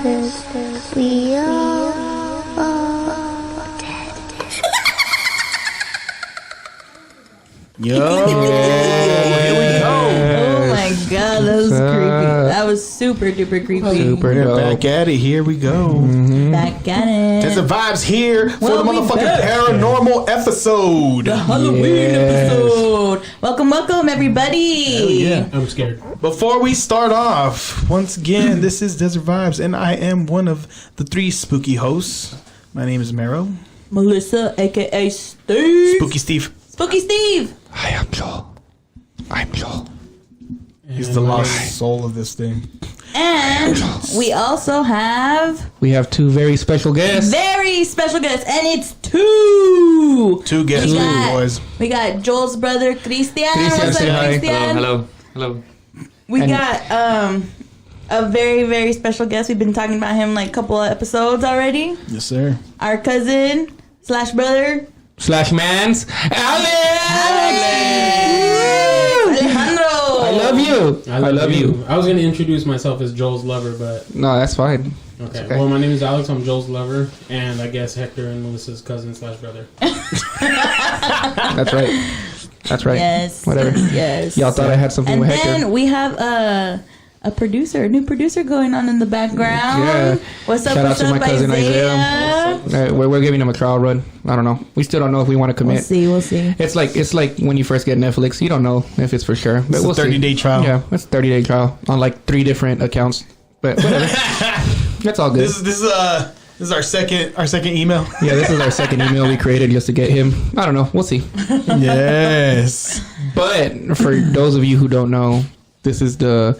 We are dead. Yo, here we go. Oh my god, that was creepy. That was super duper creepy. Super back at it. Here we go. Mm-hmm. Back at it. Desert Vibez here for the we motherfucking back. paranormal episode. The Halloween episode. Welcome, everybody. Hell yeah. I'm scared. Before we start off, once again, this is Desert Vibez, and I am one of the three spooky hosts. My name is Mero. Melissa, aka Steve. Spooky Steve. Spooky Steve. Hi, I'm Joel. He's the lost soul of this thing. And we also have We have two very special guests. very special guests, and it's two. Two guests, boys. We got Joel's brother, Christian. Christian, What's say up, hi. Christian? Hello. We And- got a very, very special guest. We've been talking about him like a couple of episodes already. Yes, sir. Our cousin / brother, Slash mans. Alex! Alejandro. I love you. I love you. I was going to introduce myself as Joel's lover, but No, that's fine. okay. Okay. Well, my name is Alex. I'm Joel's lover, and I guess Hector and Melissa's cousin / brother. That's right. That's right. Yes. Whatever. Yes. Y'all thought I had something And with then Hector. we have a new producer going on in the background. Yeah. What's up? Shout out What's to up, my cousin Isaiah? We're giving him a trial run. I don't know. We still don't know if we want to commit. We'll see. It's like when you first get Netflix, you don't know if it's for sure. But It's we'll a 30-day see. trial. Yeah, it's a 30-day trial on like 3 different accounts. But whatever. That's all good. This is our second email. Yeah, this is our second email we created just to get him. I don't know. We'll see. Yes. But for those of you who don't know, this is the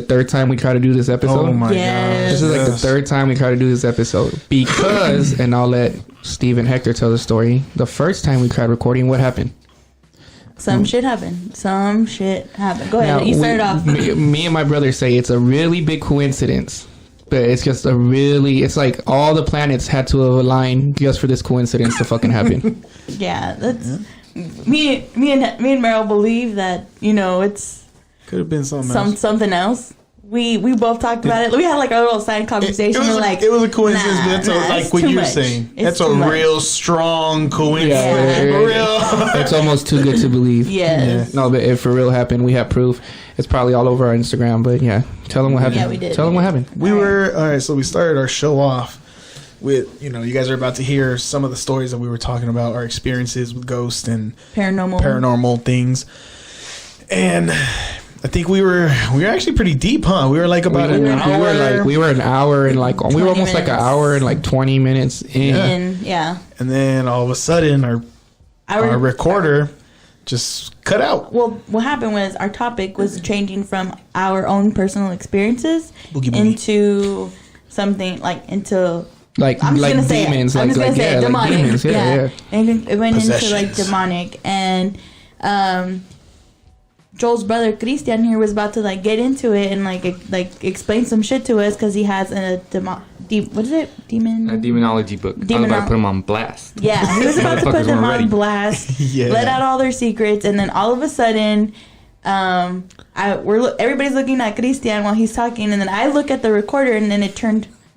third time we try to do this episode. Oh my Yes. god. This is like the third time we try to do this episode because, and I'll let Steve and Hector tell the story. The first time we tried recording, what happened? Some shit happened. Go ahead. You start off. Me and my brother say it's a really big coincidence. But it's just it's like all the planets had to align just for this coincidence to fucking happen. Yeah, that's me and Meryl believe that it's Could have been something else. something else. We both talked about it. We had like a little side conversation. It was, We're like, it was a coincidence, nah, but that's like it's what too you're much. saying. It's That's a too much. real strong coincidence. Yeah. Real. It's almost too good to believe. Yes. No, but if for real happened, we have proof. It's probably all over our Instagram. But yeah, tell them what happened. Yeah, we did. Tell them what happened. All right, so we started our show off with, you guys are about to hear some of the stories that we were talking about, our experiences with ghosts and paranormal things. And I think we were actually pretty deep, huh? We were like about an hour. We were an hour and like we were almost like an minutes. hour and like 20 minutes in. And yeah, And then all of a sudden our recorder just cut out. Well, what happened was our topic was changing from our own personal experiences Boogie boogie. into something like into. Like I'm just like gonna say demons, it. I'm just gonna say it. like Demonic. demons, yeah. And it went into like Possessions. demonic. And Joel's brother Christian here was about to like get into it and like explain some shit to us because he has a what is it? Demon. A demonology book. I was about to put them on blast. Yeah, he was about to put Motherfuckers them weren't on ready. blast, Yeah. let out all their secrets, and then all of a sudden, everybody's looking at Christian while he's talking, and then I look at the recorder, and then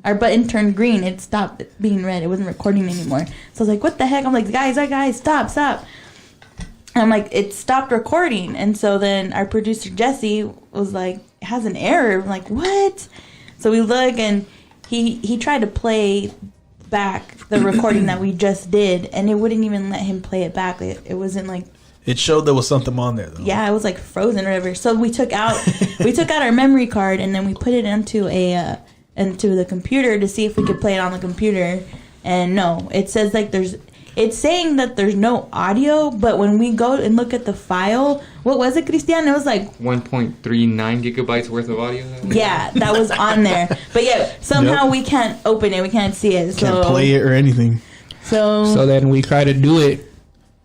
our button turned green. It stopped being red. It wasn't recording anymore. So I was like, "What the heck?" I'm like, "Guys, stop!" And I'm like, "It stopped recording." And so then our producer Jesse was like, "It has an error." I'm like, "What?" So we look, and he tried to play back the recording that we just did, and it wouldn't even let him play it back. It wasn't like, It showed there was something on there though. yeah, it was like frozen or whatever. So we took out our memory card, and then we put it into the computer to see if we could play it on the computer. And no, it says like it's saying that there's no audio, but when we go and look at the file, what was it, Christian? It was like 1.39 gigabytes worth of audio. yeah, that was on there. But yeah, somehow we can't open it. We can't see it. Can't play it or anything. So then we tried to do it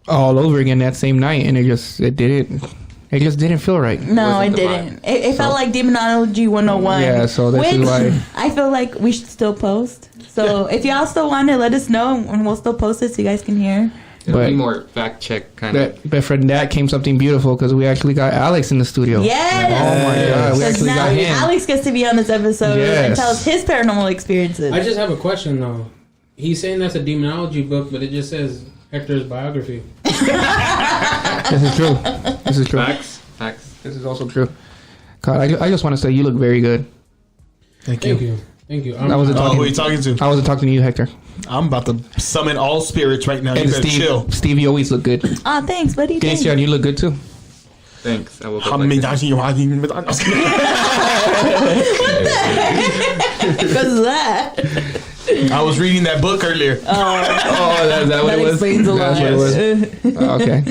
all over again that same night, and it just didn't feel right. no, it wasn't the didn't. It felt like Demonology 101. Yeah, so this is which why- I feel like we should still post. So if y'all still want it, let us know, and we'll still post it so you guys can hear. It'll be more fact check kind of. But from that came something beautiful because we actually got Alex in the studio. Yes. Oh my God, we actually got him. Alex gets to be on this episode and tell us his paranormal experiences. I just have a question though. He's saying that's a demonology book, but it just says Hector's biography. This is true. This is true. Facts. This is also true. God, I just want to say you look very good. Thank you. Who are you talking to? I wasn't talking to you, Hector. I'm about to summon all spirits right now. And You better Steve, chill. Steve, you always look good. Aw, thanks, buddy. Thanks, John. You look good too. Thanks. I woke How up many like this. What the heck? What's that? I was reading that book earlier. Is that what it was? Explains a lot. That's what it was. Okay.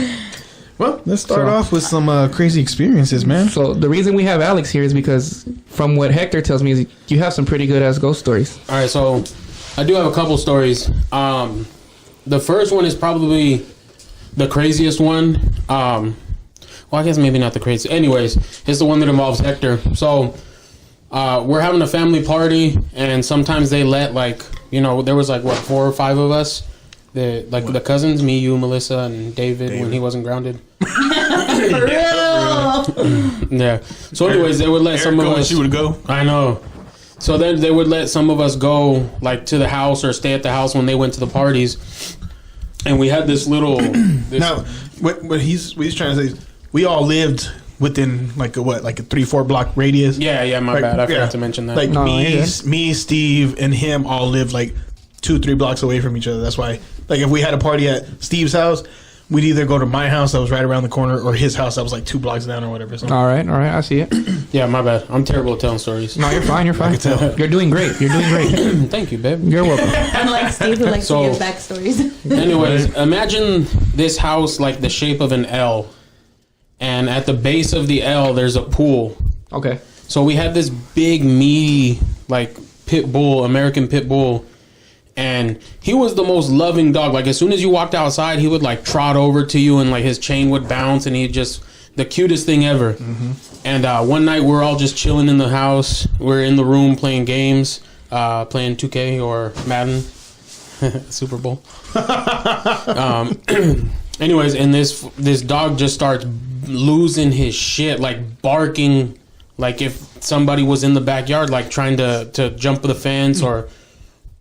Well, let's start off with some crazy experiences, man. So the reason we have Alex here is because from what Hector tells me is you have some pretty good ass ghost stories. All right, so I do have a couple stories. The first one is probably the craziest one. Well, I guess maybe not the craziest. Anyways, it's the one that involves Hector. So we're having a family party, and sometimes they let there was 4 or 5 of us. The cousins, me, you, Melissa, and David. When he wasn't grounded. For real. Yeah. So anyways, they would let some of us. You would go. I know. So then they would let some of us go to the house or stay at the house when they went to the parties. And we had this little. Now, what he's trying to say is we all lived within a 3-4 block radius. Yeah. My bad. I forgot to mention that. Me, Steve, and him all lived 2-3 blocks away from each other. That's why, if we had a party at Steve's house, we'd either go to my house that was right around the corner or his house that was 2 blocks down or whatever. So. All right, I see it. Yeah, my bad. I'm terrible at telling stories. No, you're fine. I can tell. You're doing great. Thank you, babe. You're welcome. Unlike Steve, who likes to give backstories. Anyways, imagine this house the shape of an L. And at the base of the L, there's a pool. Okay. So we had this big, meaty, pit bull, American pit bull. And he was the most loving dog. As soon as you walked outside, he would trot over to you and his chain would bounce and he'd just the cutest thing ever. Mm-hmm. And one night we're all just chilling in the house. We're in the room playing games, playing 2K or Madden, Super Bowl. Anyways, and this dog just starts losing his shit, barking, if somebody was in the backyard, trying to jump the fence or.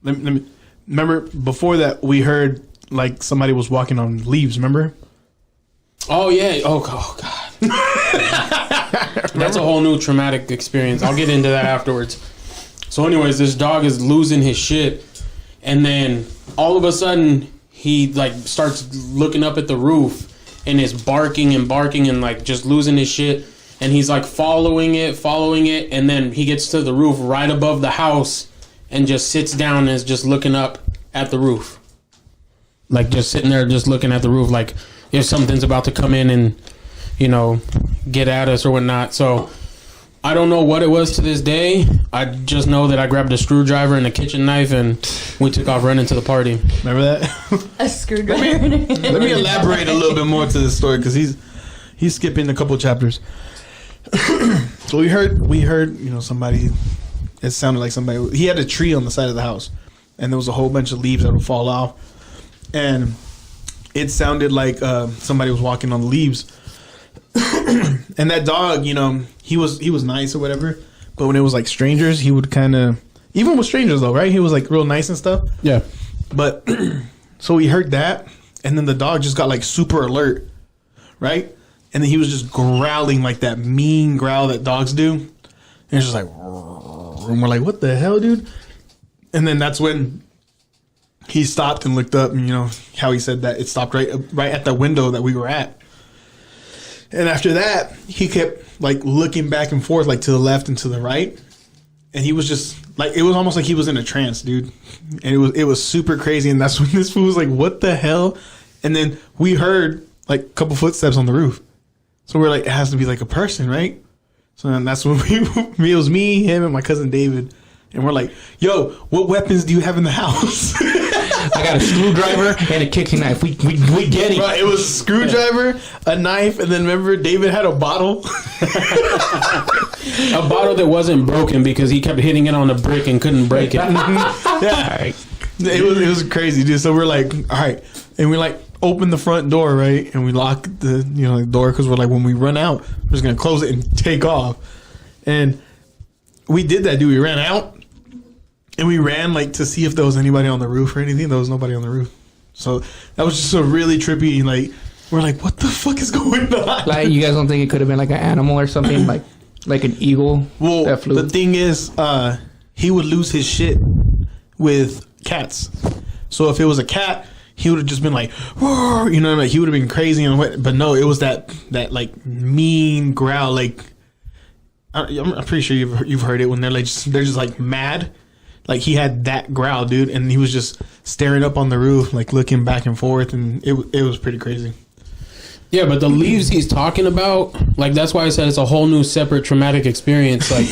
Let me remember before that we heard somebody was walking on leaves. Remember? Oh yeah. Oh God. That's a whole new traumatic experience. I'll get into that afterwards. So, anyways, this dog is losing his shit, and then all of a sudden he starts looking up at the roof and is barking and just losing his shit. And he's following it, and then he gets to the roof right above the house. And just sits down and is just looking up at the roof. Just sitting there just looking at the roof if something's about to come in and, get at us or whatnot. So, I don't know what it was to this day. I just know that I grabbed a screwdriver and a kitchen knife and we took off running to the party. Remember that? A screwdriver. Let me elaborate a little bit more to this story because he's skipping a couple chapters. So we heard, somebody... It sounded like somebody... He had a tree on the side of the house. And there was a whole bunch of leaves that would fall off. And it sounded like somebody was walking on the leaves. And that dog, he was nice or whatever. But when it was strangers, he would kind of... Even with strangers though, right? He was real nice and stuff. Yeah. But... So we heard that. And then the dog just got super alert. Right? And then he was just growling that mean growl that dogs do. And it's just and we're what the hell, dude? And then that's when he stopped and looked up, and how he said that it stopped right at the window that we were at. And after that, he kept looking back and forth, to the left and to the right, and he was just it was almost like he was in a trance, dude. And it was super crazy. And that's when this fool was what the hell? And then we heard a couple footsteps on the roof, so we're it has to be a person, right? So then that's when it was me, him, and my cousin David. And we're yo, what weapons do you have in the house? I got a screwdriver and a kitchen knife. We get it. Right, it was a screwdriver, a knife, and then remember David had a bottle. A bottle that wasn't broken because he kept hitting it on a brick and couldn't break it. Yeah. It was crazy, dude. So we're all right. And we're open the front door, right? And we lock the door because we're like, when we run out, we're just gonna close it and take off. And we did that, dude. We ran out and we ran like to see if there was anybody on the roof or anything. There was nobody on the roof. So that was just a really trippy. Like we're like, what the fuck is going on? Like you guys don't think it could have been like an animal or something, like an eagle? Well, that flew? The thing is, he would lose his shit with cats. So if it was a cat, he would have just been like, roar, you know, like he would have been crazy and what. But no, it was that like mean growl. Like I'm pretty sure you've heard it when they're just like mad. Like he had that growl, dude, and he was just staring up on the roof, like looking back and forth, and it was pretty crazy. Yeah, but the leaves he's talking about, like that's why I said it's a whole new separate traumatic experience. Like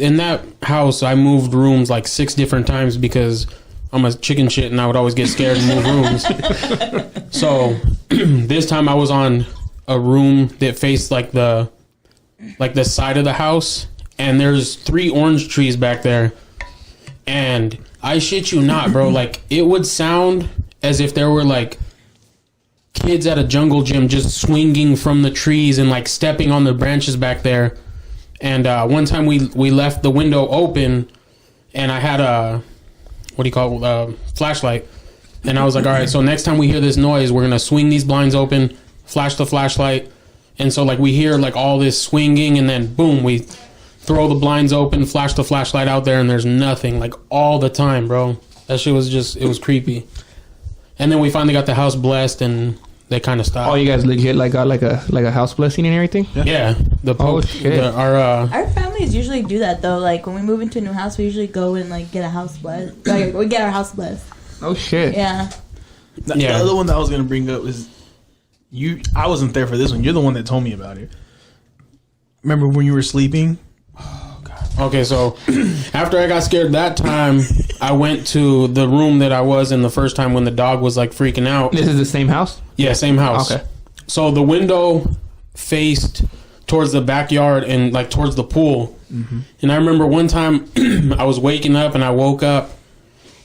in that house I moved rooms like 6 different times because I'm a chicken shit and I would always get scared and move rooms. So this time I was on a room that faced like the side of the house, and there's 3 orange trees back there, and I shit you not, bro, like it would sound as if there were like kids at a jungle gym just swinging from the trees and like stepping on the branches back there. And one time we left the window open, and I had a flashlight, and I was like, all right, so next time we hear this noise, we're gonna swing these blinds open, flash the flashlight. And so like we hear like all this swinging, and then boom, we throw the blinds open, flash the flashlight out there, and there's nothing, like all the time, bro. That shit was just, it was creepy. And then we finally got the house blessed, and they kind of stopped. Oh, you guys legit like got like a house blessing and everything? Yeah. Our families usually do that though. Like when we move into a new house, we usually go and like get a house blessed. Like we get our house blessed. Oh shit. Yeah. The other one that I was gonna bring up is I wasn't there for this one. You're the one that told me about it. Remember when you were sleeping? Oh god. Okay, so after I got scared that time, I went to the room that I was in the first time when the dog was like freaking out. This is the same house? Yeah, same house. Okay. So the window faced towards the backyard and like towards the pool. Mm-hmm. And I remember one time I was waking up, and I woke up,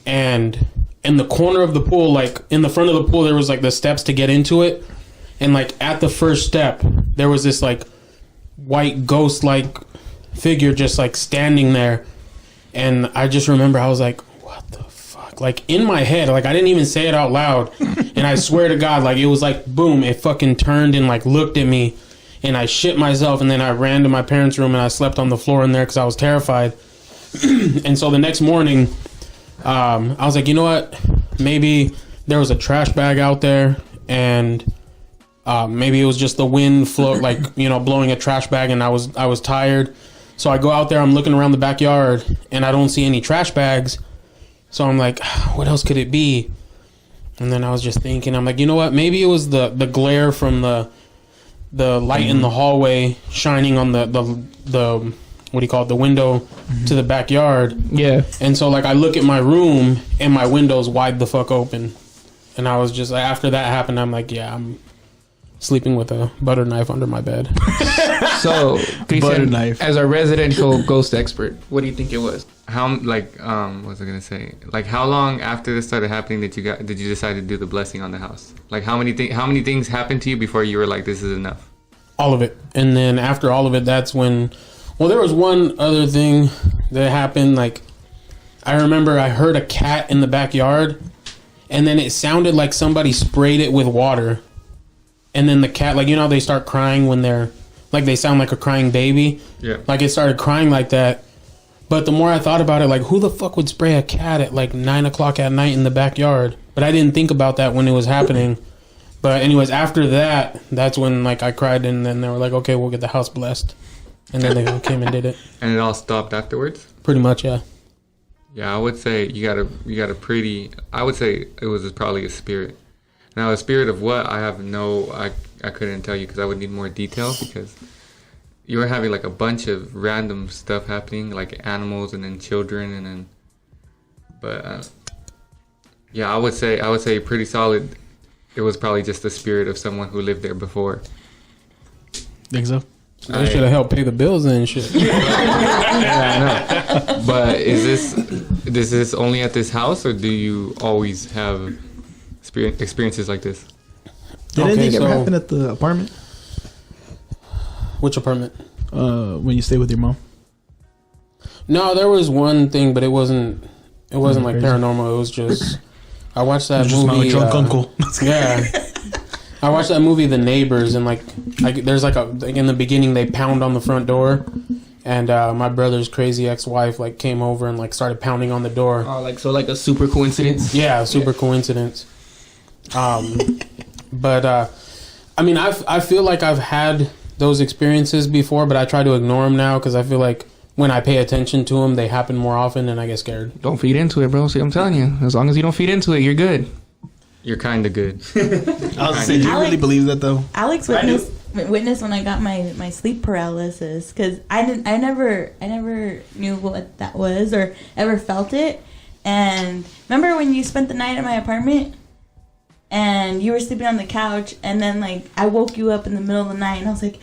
and in the corner of the pool, like in the front of the pool, there was like the steps to get into it. And like at the first step, there was this like white ghost like figure just like standing there. And I just remember I was like, what the fuck? Like in my head, like I didn't even say it out loud. And I swear to God, like it was like, boom, it fucking turned and like looked at me, and I shit myself. And then I ran to my parents' room, and I slept on the floor in there because I was terrified. And so the next morning, I was like, you know what? Maybe there was a trash bag out there, and maybe it was just the wind like, you know, blowing a trash bag, and I was tired. So I go out there, I'm looking around the backyard, and I don't see any trash bags. So I'm like, what else could it be? And then I was just thinking, I'm like, you know what? Maybe it was the glare from the light in the hallway shining on the what do you call it? The window to the backyard. Yeah. And so like I look at my room, and my window's wide the fuck open. And I was just, after that happened, I'm like, yeah, I'm sleeping with a butter knife under my bed. So, butter knife. As a residential ghost expert, what do you think it was? How what was I gonna say? Like, how long after this started happening did you decide to do the blessing on the house? Like, how many things happened to you before you were like, this is enough? All of it. And then after all of it, that's when, well, there was one other thing that happened. Like, I remember I heard a cat in the backyard, and then it sounded like somebody sprayed it with water. And then the cat, like, you know, they start crying when they're, like, they sound like a crying baby. Yeah. Like, it started crying like that. But the more I thought about it, like, who the fuck would spray a cat at, like, 9 o'clock at night in the backyard? But I didn't think about that when it was happening. But anyways, after that, that's when, like, I cried, and then they were like, okay, we'll get the house blessed. And then they came and did it. And it all stopped afterwards? Pretty much, yeah. Yeah, I would say you got a pretty, I would say it was probably a spirit. Now, a spirit of what? I couldn't tell you because I would need more detail, because you were having like a bunch of random stuff happening, like animals and then children, and then, but yeah, I would say pretty solid. It was probably just the spirit of someone who lived there before. Think so? They should have helped pay the bills and shit. Yeah, I know. But is this only at this house, or do you always have experiences like this? Did anything ever happen at the apartment? Which apartment? When you stay with your mom. No, there was one thing, but it wasn't like crazy. Paranormal. It was just I watched that movie. My drunk uncle. Yeah. I watched that movie, The Neighbors, and there's in the beginning they pound on the front door, and my brother's crazy ex-wife came over and started pounding on the door. Oh, like a super coincidence. Yeah, super coincidence. But I mean, I feel like I've had those experiences before, but I try to ignore them now because I feel like when I pay attention to them, they happen more often, and I get scared. Don't feed into it, bro. See, I'm telling you, as long as you don't feed into it, you're good. You're kind of good. I was saying, do you really believe that though? Alex witnessed when I got my sleep paralysis because I never knew what that was or ever felt it. And remember when you spent the night at my apartment and you were sleeping on the couch, and then I woke you up in the middle of the night and I was like,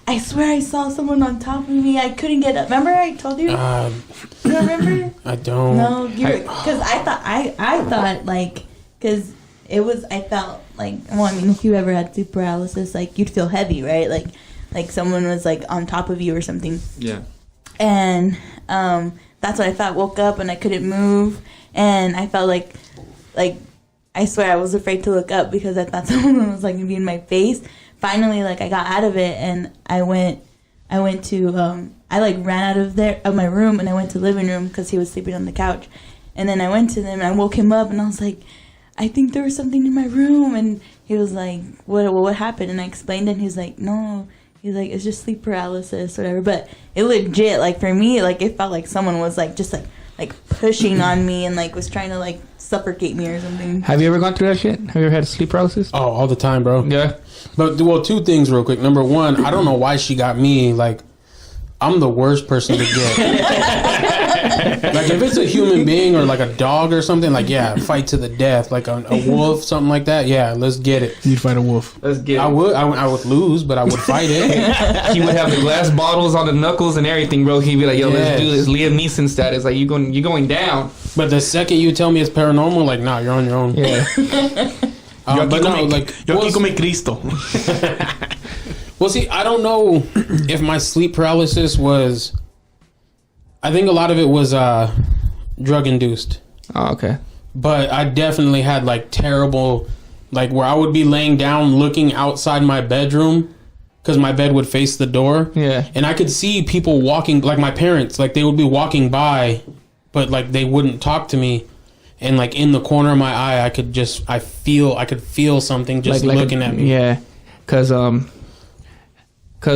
I swear I saw someone on top of me. I couldn't get up. Remember I told you? You don't remember? I don't. No, because I thought because it was, I felt well, I mean, if you ever had sleep paralysis, you'd feel heavy, right? Like someone was on top of you or something. Yeah. And that's what I thought. Woke up and I couldn't move, and I felt like I swear I was afraid to look up because I thought someone was gonna be in my face. Finally, I got out of it, and I went to I ran out of my room, and I went to the living room because he was sleeping on the couch, and then I went to them and I woke him up, and I was like, I think there was something in my room, and he was like, what happened? And I explained it, and he's like, no, he's like, it's just sleep paralysis, whatever. But it legit, for me, it felt like someone was just pushing on me and was trying to suffocate me or something. Have you ever gone through that shit? Have you ever had sleep paralysis? Oh, all the time, bro. Yeah. But well, two things real quick. Number one, I don't know why she got me. I'm the worst person to get. If it's a human being or a dog or something, yeah, fight to the death. A wolf, something like that. Yeah, let's get it. You'd fight a wolf. Let's get it. I would lose, but I would fight it. He would have the glass bottles on the knuckles and everything, bro. He'd be like, yo, let's do this. Liam Neeson status. You're going down. But the second you tell me it's paranormal, nah, you're on your own. Yeah. But no, yo aquí come Cristo. Well, see, I don't know if my sleep paralysis was. I think a lot of it was drug induced. Oh, okay. But I definitely had terrible, where I would be laying down looking outside my bedroom because my bed would face the door. Yeah. And I could see people walking, my parents, they would be walking by, but they wouldn't talk to me. And in the corner of my eye, I could feel something just looking at me. Yeah. Cause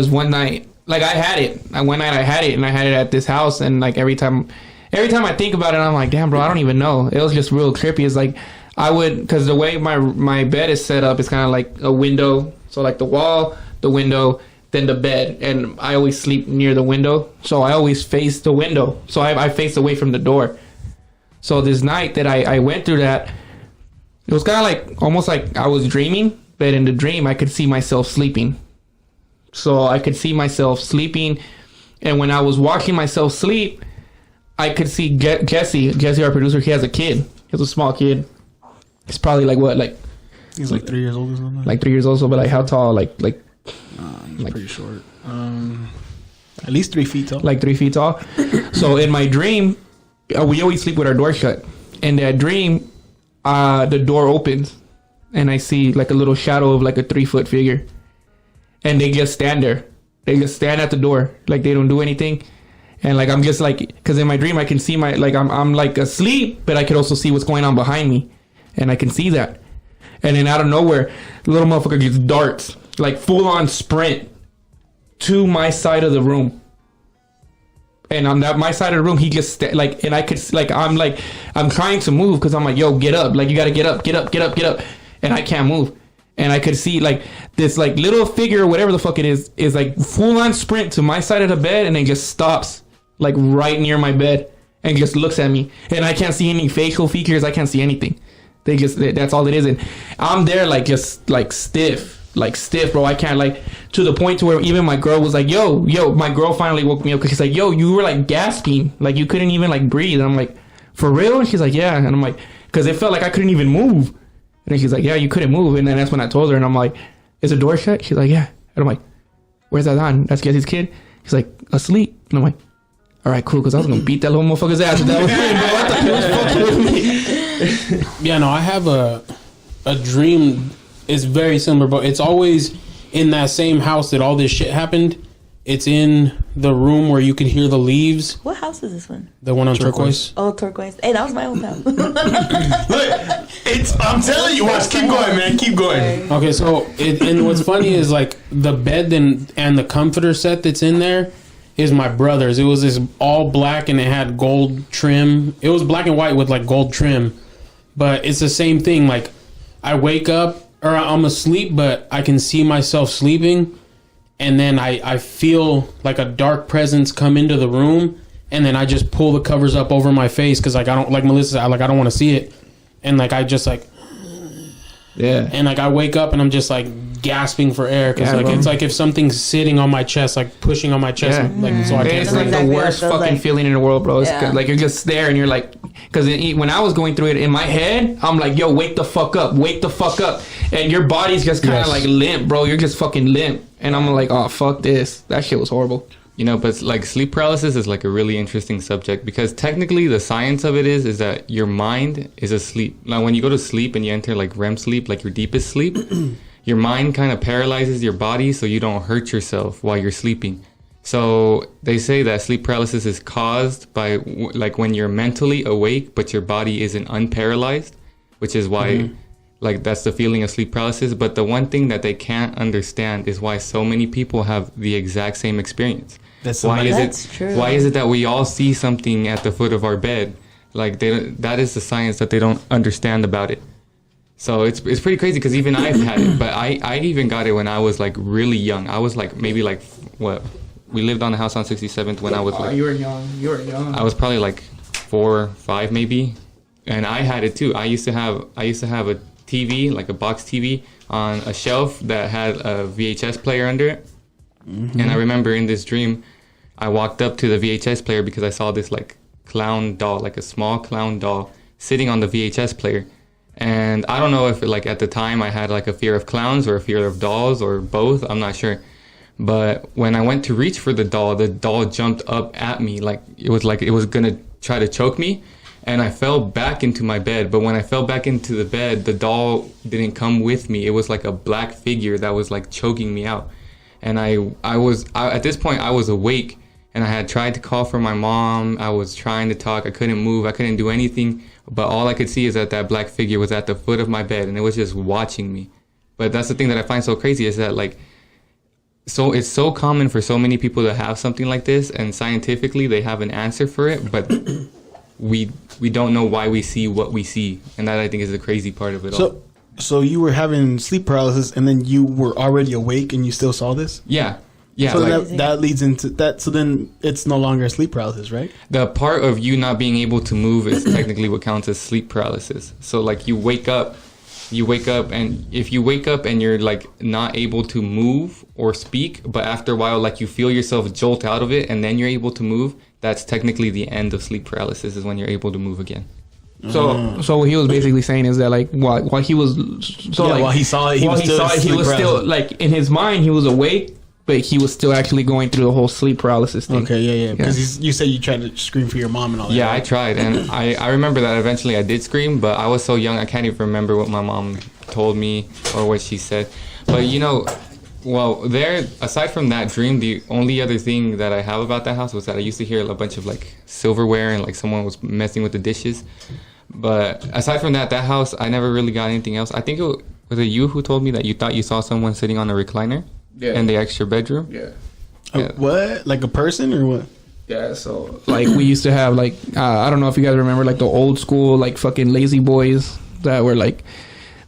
one night, I had it. One night I had it, and I had it at this house, and every time I think about it, I'm like, damn, bro, I don't even know. It was just real trippy. It's I would, because the way my bed is set up, it's kind of like a window. So the wall, the window, then the bed, and I always sleep near the window, so I always face the window. So I face away from the door. So this night that I went through that, it was kind of almost like I was dreaming, but in the dream I could see myself sleeping. So I could see myself sleeping, and when I was watching myself sleep, I could see Jesse, our producer. He has a kid. He has a small kid. He's probably he's 3 years old or something. 3 years old. So, but how tall? He's pretty short. At least 3 feet tall. 3 feet tall. So in my dream, we always sleep with our door shut. In that dream, the door opens, and I see a little shadow of a 3-foot figure. And they just stand there. They just stand at the door. They don't do anything. And I'm just because in my dream I can see I'm asleep, but I can also see what's going on behind me. And I can see that. And then out of nowhere, the little motherfucker just darts, full on sprint to my side of the room. And on my side of the room, he just and I could I'm trying to move because I'm yo, get up. You got to get up. And I can't move. And I could see this little figure, whatever the fuck it is full on sprint to my side of the bed, and then just stops right near my bed and just looks at me. And I can't see any facial features. I can't see anything. That's all it is. And I'm there just stiff. like stiff, bro. I can't, like, to the point to where even my girl was like, yo, my girl finally woke me up because she's like, yo, you were like gasping, like you couldn't even like breathe. And I'm like, for real? And she's like, yeah. And I'm like, because it felt like I couldn't even move. And then she's like, yeah, you couldn't move. And then that's when I told her, and I'm like, is the door shut? She's like, yeah. And I'm like, where's that on? That's Jesse's kid. She's like, asleep. And I'm like, all right, cool, because I was gonna beat that little motherfucker's ass if that was him, bro. I thought he was fucking with me. Yeah, no, I have a dream. It's very similar, but it's always in that same house that all this shit happened. It's in the room where you can hear the leaves. What house is this one? The one on Turquoise. Oh, Turquoise. Hey, that was my old house. Look, I'm telling you, watch. Keep going, man. Keep going. Okay, so and what's funny is like the bed and the comforter set that's in there is my brother's. It was this all black and it had gold trim. It was black and white with like gold trim, but it's the same thing. Like I wake up or I'm asleep, but I can see myself sleeping. And then I feel like a dark presence come into the room, and then I just pull the covers up over my face because like I don't, like Melissa, I don't want to see it, and like I just like, yeah, and like I wake up and I'm just like gasping for air because like it's like if something's sitting on my chest, like pushing on my chest, like so I can't. It's like the worst fucking feeling in the world, bro. It's like you're just there and you're like, because when I was going through it in my head, I'm like, yo, wake the fuck up, and your body's just kind of like limp, bro. You're just fucking limp. And I'm like, oh, fuck this. That shit was horrible. You know, but like sleep paralysis is like a really interesting subject because technically the science of it is that your mind is asleep. Now, when you go to sleep and you enter like REM sleep, like your deepest sleep, your mind kind of paralyzes your body so you don't hurt yourself while you're sleeping. So they say that sleep paralysis is caused by like when you're mentally awake, but your body isn't unparalyzed, which is why... Like, that's the feeling of sleep paralysis. But the one thing that they can't understand is why so many people have the exact same experience. Why is it that we all see something at the foot of our bed? Like, that is the science that they don't understand about it. So it's pretty crazy because even I've had it. But I even got it when I was, like, really young. I was, like, maybe, like, what? We lived on the house on 67th when I was, like... You were young. I was probably, like, 4 or 5 maybe. And I had it, too. I used to have a TV, like a box TV, on a shelf that had a VHS player under it. And I remember in this dream, I walked up to the VHS player because I saw this like clown doll, like a small clown doll sitting on the VHS player. And I don't know if like at the time I had like a fear of clowns or a fear of dolls or both. I'm not sure. But when I went to reach for the doll jumped up at me like it was gonna try to choke me. And I fell back into my bed. But when I fell back into the bed, the doll didn't come with me. It was like a black figure that was like choking me out. And I was at this point, I was awake. And I had tried to call for my mom. I was trying to talk. I couldn't move. I couldn't do anything. But all I could see is that black figure was at the foot of my bed. And it was just watching me. But that's the thing that I find so crazy is that like, so it's so common for so many people to have something like this. And scientifically, they have an answer for it. But... we don't know why we see what we see, and that I think is the crazy part of it all. So you were having sleep paralysis, and then you were already awake, and you still saw this? Yeah. So like, that leads into that. So then it's no longer sleep paralysis, right? The part of you not being able to move is technically what counts as sleep paralysis. So like you wake up, and if you wake up and you're like not able to move or speak, but after a while like you feel yourself jolt out of it, and then you're able to move. That's technically the end of sleep paralysis is when you're able to move again. So what he was basically saying is that like while he was while he saw it, he was still like in his mind he was awake, but he was still actually going through the whole sleep paralysis thing. Okay, yeah. Because you said you tried to scream for your mom and all that. Yeah, right? I tried, and I remember that eventually I did scream, but I was so young I can't even remember what my mom told me or what she said. But you know. Well, aside from that dream, the only other thing that I have about that house was that I used to hear a bunch of like silverware and like someone was messing with the dishes. But aside from that house, I never really got anything else. I think was it you who told me that you thought you saw someone sitting on a recliner in the extra bedroom? Yeah. What? Like a person or what? Yeah, so like we used to have like, I don't know if you guys remember like the old school like fucking lazy boys that were like,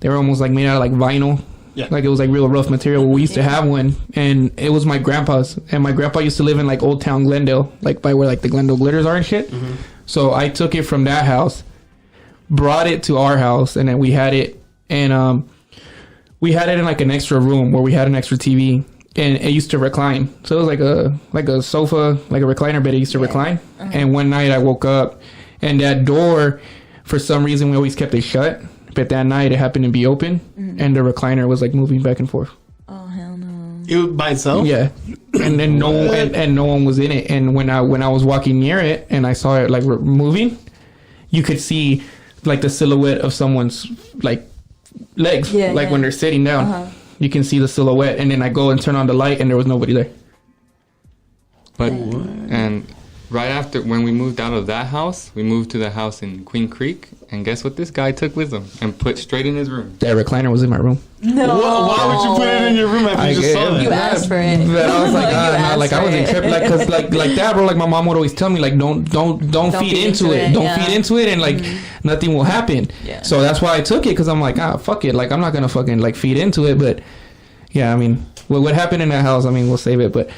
they were almost like made out of like vinyl. Yeah. Like it was like real rough material. We used to have one, and it was my grandpa's. And my grandpa used to live in like Old Town Glendale, like by where like the Glendale Glitters are and shit. Mm-hmm. So I took it from that house, brought it to our house, and then we had it. And we had it in like an extra room where we had an extra TV, and it used to recline. So it was like a sofa, like a recliner bed. It used to recline. And one night I woke up, and that door, for some reason, we always kept it shut. But that night it happened to be open, and the recliner was like moving back and forth. Oh hell no! It was by itself. Yeah, and then no one was in it. And when I was walking near it and I saw it like moving, you could see like the silhouette of someone's like legs, when they're sitting down. You can see the silhouette, and then I go and turn on the light, and there was nobody there. But and right after when we moved out of that house, we moved to the house in Queen Creek, and guess what? This guy took with him and put straight in his room. That recliner was in my room. No. Why would you put it in your room after you just saw that? You asked for it. But I was like, I wasn't tripping, like, cause like that, bro. Like my mom would always tell me, like, don't feed into it. Don't feed into it, and like nothing will happen. Yeah. So that's why I took it, cause I'm like, fuck it. Like I'm not gonna fucking like feed into it. But yeah, I mean, what happened in that house? I mean, we'll save it. But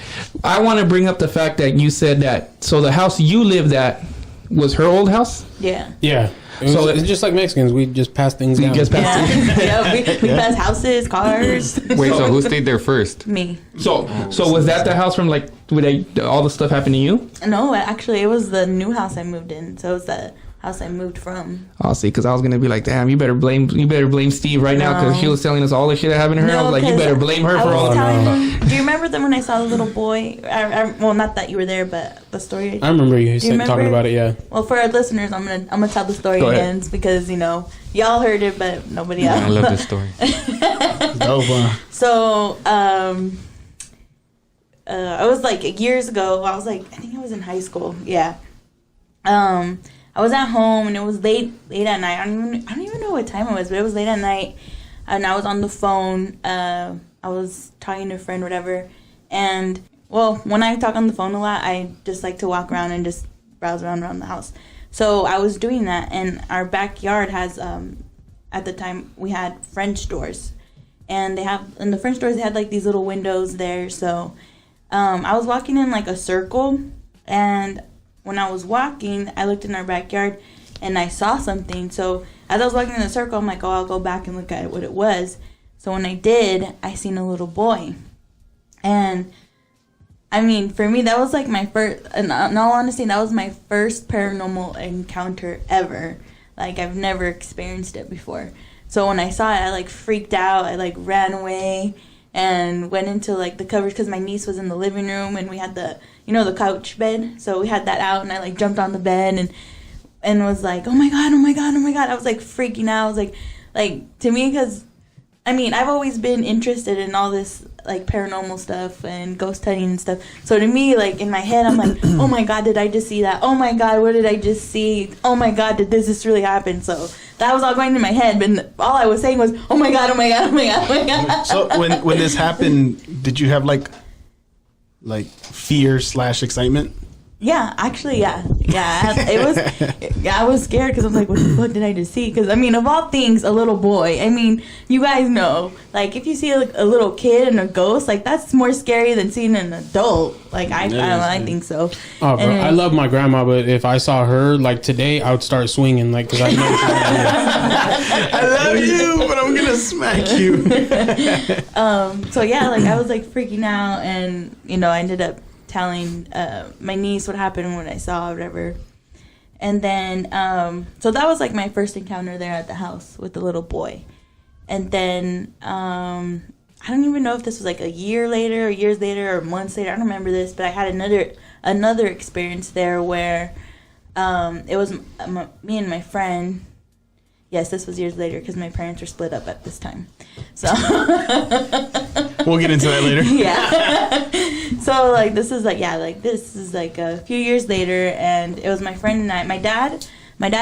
I want to bring up the fact that you said that. So the house you lived at was her old house. Yeah. Yeah. It's just like Mexicans. We just pass things down. We pass houses, cars. Wait, so who stayed there first? Me. So was that the house from like where all the stuff happened to you? No, actually, it was the new house I moved in. So it was the house I moved from. Oh, see, because I was gonna be like, damn, you better blame Steve right now, because she was telling us all the shit that happened to her. I was like, you better blame her for all of it. Do you remember when I saw the little boy? Well, not that you were there, but the story. I remember you talking about it. Yeah. Well, for our listeners, I'm gonna tell the story again, because y'all heard it, but nobody else. I love this story. So, I was like years ago. I think I was in high school. Yeah. I was at home, and it was late at night. I don't even know what time it was, but it was late at night, and I was on the phone. I was talking to a friend, whatever. And well, when I talk on the phone a lot, I just like to walk around and just browse around the house. So I was doing that, and our backyard has at the time we had French doors, and in the French doors they had like these little windows there. So I was walking in like a circle, and when I was walking, I looked in our backyard and I saw something. So as I was walking in the circle, I'm like, I'll go back and look at what it was. So when I did, I seen a little boy. And I mean, for me, that was like my first, in all honesty, that was my first paranormal encounter ever. Like, I've never experienced it before. So when I saw it, I like freaked out. I like ran away and went into like the covers, because my niece was in the living room, and we had the couch bed. So we had that out, and I like jumped on the bed and was like, oh my God. I was like freaking out. I was like to me, because I mean, I've always been interested in all this like paranormal stuff and ghost hunting and stuff. So to me, like in my head, I'm like, oh my God, did I just see that? Oh my God, what did I just see? Oh my God, did this really happen? So that was all going in my head, but all I was saying was, oh my God. So when this happened, did you have like fear / excitement? Yeah, actually, yeah. It was. Yeah, I was scared, because I was like, "What the fuck did I just see?" Because I mean, of all things, a little boy. I mean, you guys know, like, if you see like a little kid and a ghost, like that's more scary than seeing an adult. Like I don't know, I think so. Oh, bro, I love my grandma, but if I saw her like today, I would start swinging, like, because I know. I love you, but I'm gonna smack you. So yeah, like I was like freaking out, and I ended up telling my niece what happened, when I saw whatever. And then so that was like my first encounter there at the house with the little boy. And then I don't even know if this was like a year later or years later or months later, I don't remember this, but I had another experience there where it was me and my friend. Yes, this was years later, because my parents were split up at this time. So we'll get into that later. Yeah. So like this is like a few years later, and it was my friend and I. My dad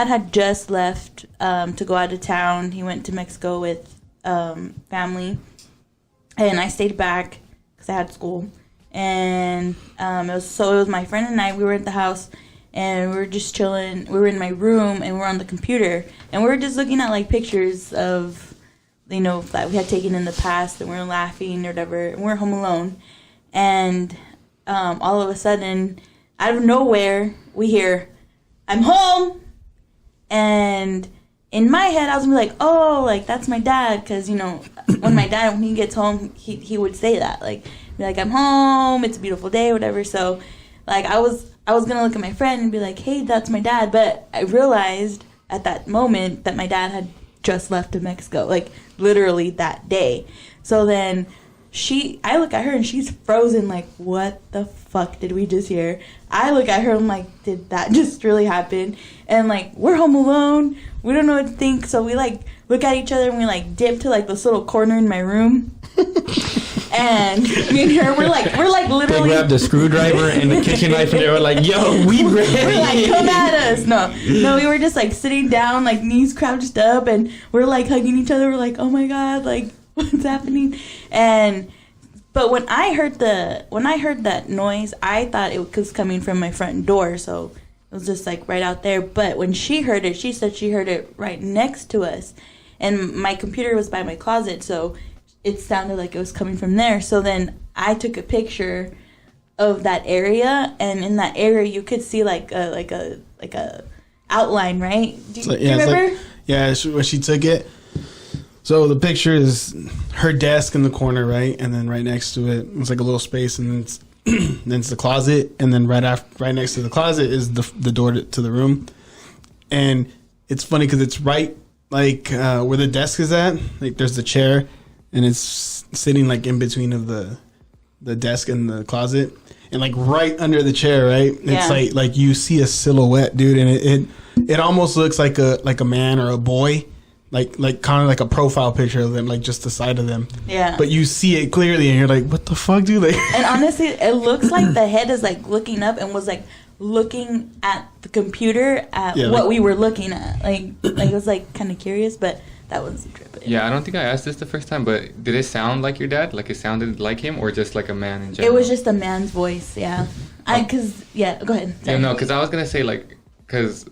had just left to go out of town. He went to Mexico with family, and I stayed back because I had school. And it was my friend and I. We were at the house, and we were just chilling. We were in my room, and we were on the computer, and we were just looking at like pictures of, that we had taken in the past, and we were laughing or whatever. And we were home alone, and all of a sudden, out of nowhere, we hear, "I'm home," and in my head, I was gonna be like, oh, like, that's my dad. Because, you know, when he gets home, he would say that. Like, be like, I'm home. It's a beautiful day, whatever. So, like, I was going to look at my friend and be like, hey, that's my dad. But I realized at that moment that my dad had just left to Mexico. Like, literally that day. So then I look at her and she's frozen. Like, what the fuck did we just hear? I look at her and I'm like, did that just really happen? And, like, we're home alone. We don't know what to think. So we, like, look at each other and we, like, dip to, like, this little corner in my room. And me and her, we're like literally. They grabbed the screwdriver and the kitchen knife and they were like, yo, we ready. We're like, come at us. No, we were just, like, sitting down, like, knees crouched up, and we're, like, hugging each other. We're like, oh my God, like, what's happening? But when I heard that noise, I thought it was coming from my front door, so it was just, like, right out there. But when she heard it, she said she heard it right next to us, and my computer was by my closet, so it sounded like it was coming from there. So then I took a picture of that area, and in that area you could see like a outline, right? Do you remember? When she took it. So the picture is her desk in the corner, right, and then right next to it, it's like a little space, and then it's the closet, and then right next to the closet is the door to the room, and it's funny because it's right like where the desk is at. Like there's the chair. And it's sitting like in between of the desk and the closet, and like right under the chair, right? Yeah. It's like you see a silhouette, dude, and it almost looks like a man or a boy, like kind of like a profile picture of them, like just the side of them. Yeah. But you see it clearly, and you're like, what the fuck, dude? Like, and honestly, it looks like the head is like looking up and was like looking at the computer at what we were looking at. Like it was like kind of curious, but. That was a trip. Yeah, I don't think I asked this the first time, but did it sound like your dad? Like it sounded like him, or just like a man in general? It was just a man's voice, yeah. Go ahead. Sorry. Yeah, no, because I was gonna say because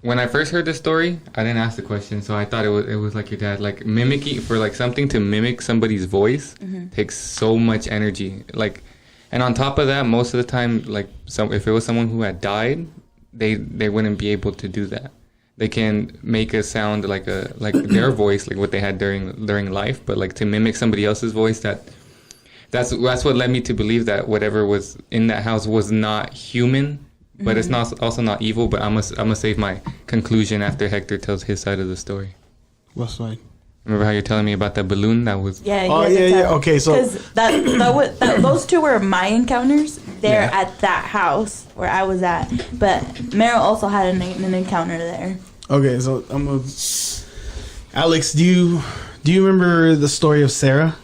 when I first heard the story, I didn't ask the question, so I thought it was like your dad. Like mimicking for like something to mimic somebody's voice takes so much energy. Like, and on top of that, most of the time, like if it was someone who had died, they wouldn't be able to do that. They can make a sound like their voice, like what they had during life, but like to mimic somebody else's voice, that's what led me to believe that whatever was in that house was not human, but it's not also not evil. But I'm gonna save my conclusion after Hector tells his side of the story. What side? Remember how you're telling me about that balloon that was? Yeah. Okay, so because those two were my encounters there at that house where I was at, but Meryl also had an encounter there. Okay, so Alex, do you remember the story of Sarah?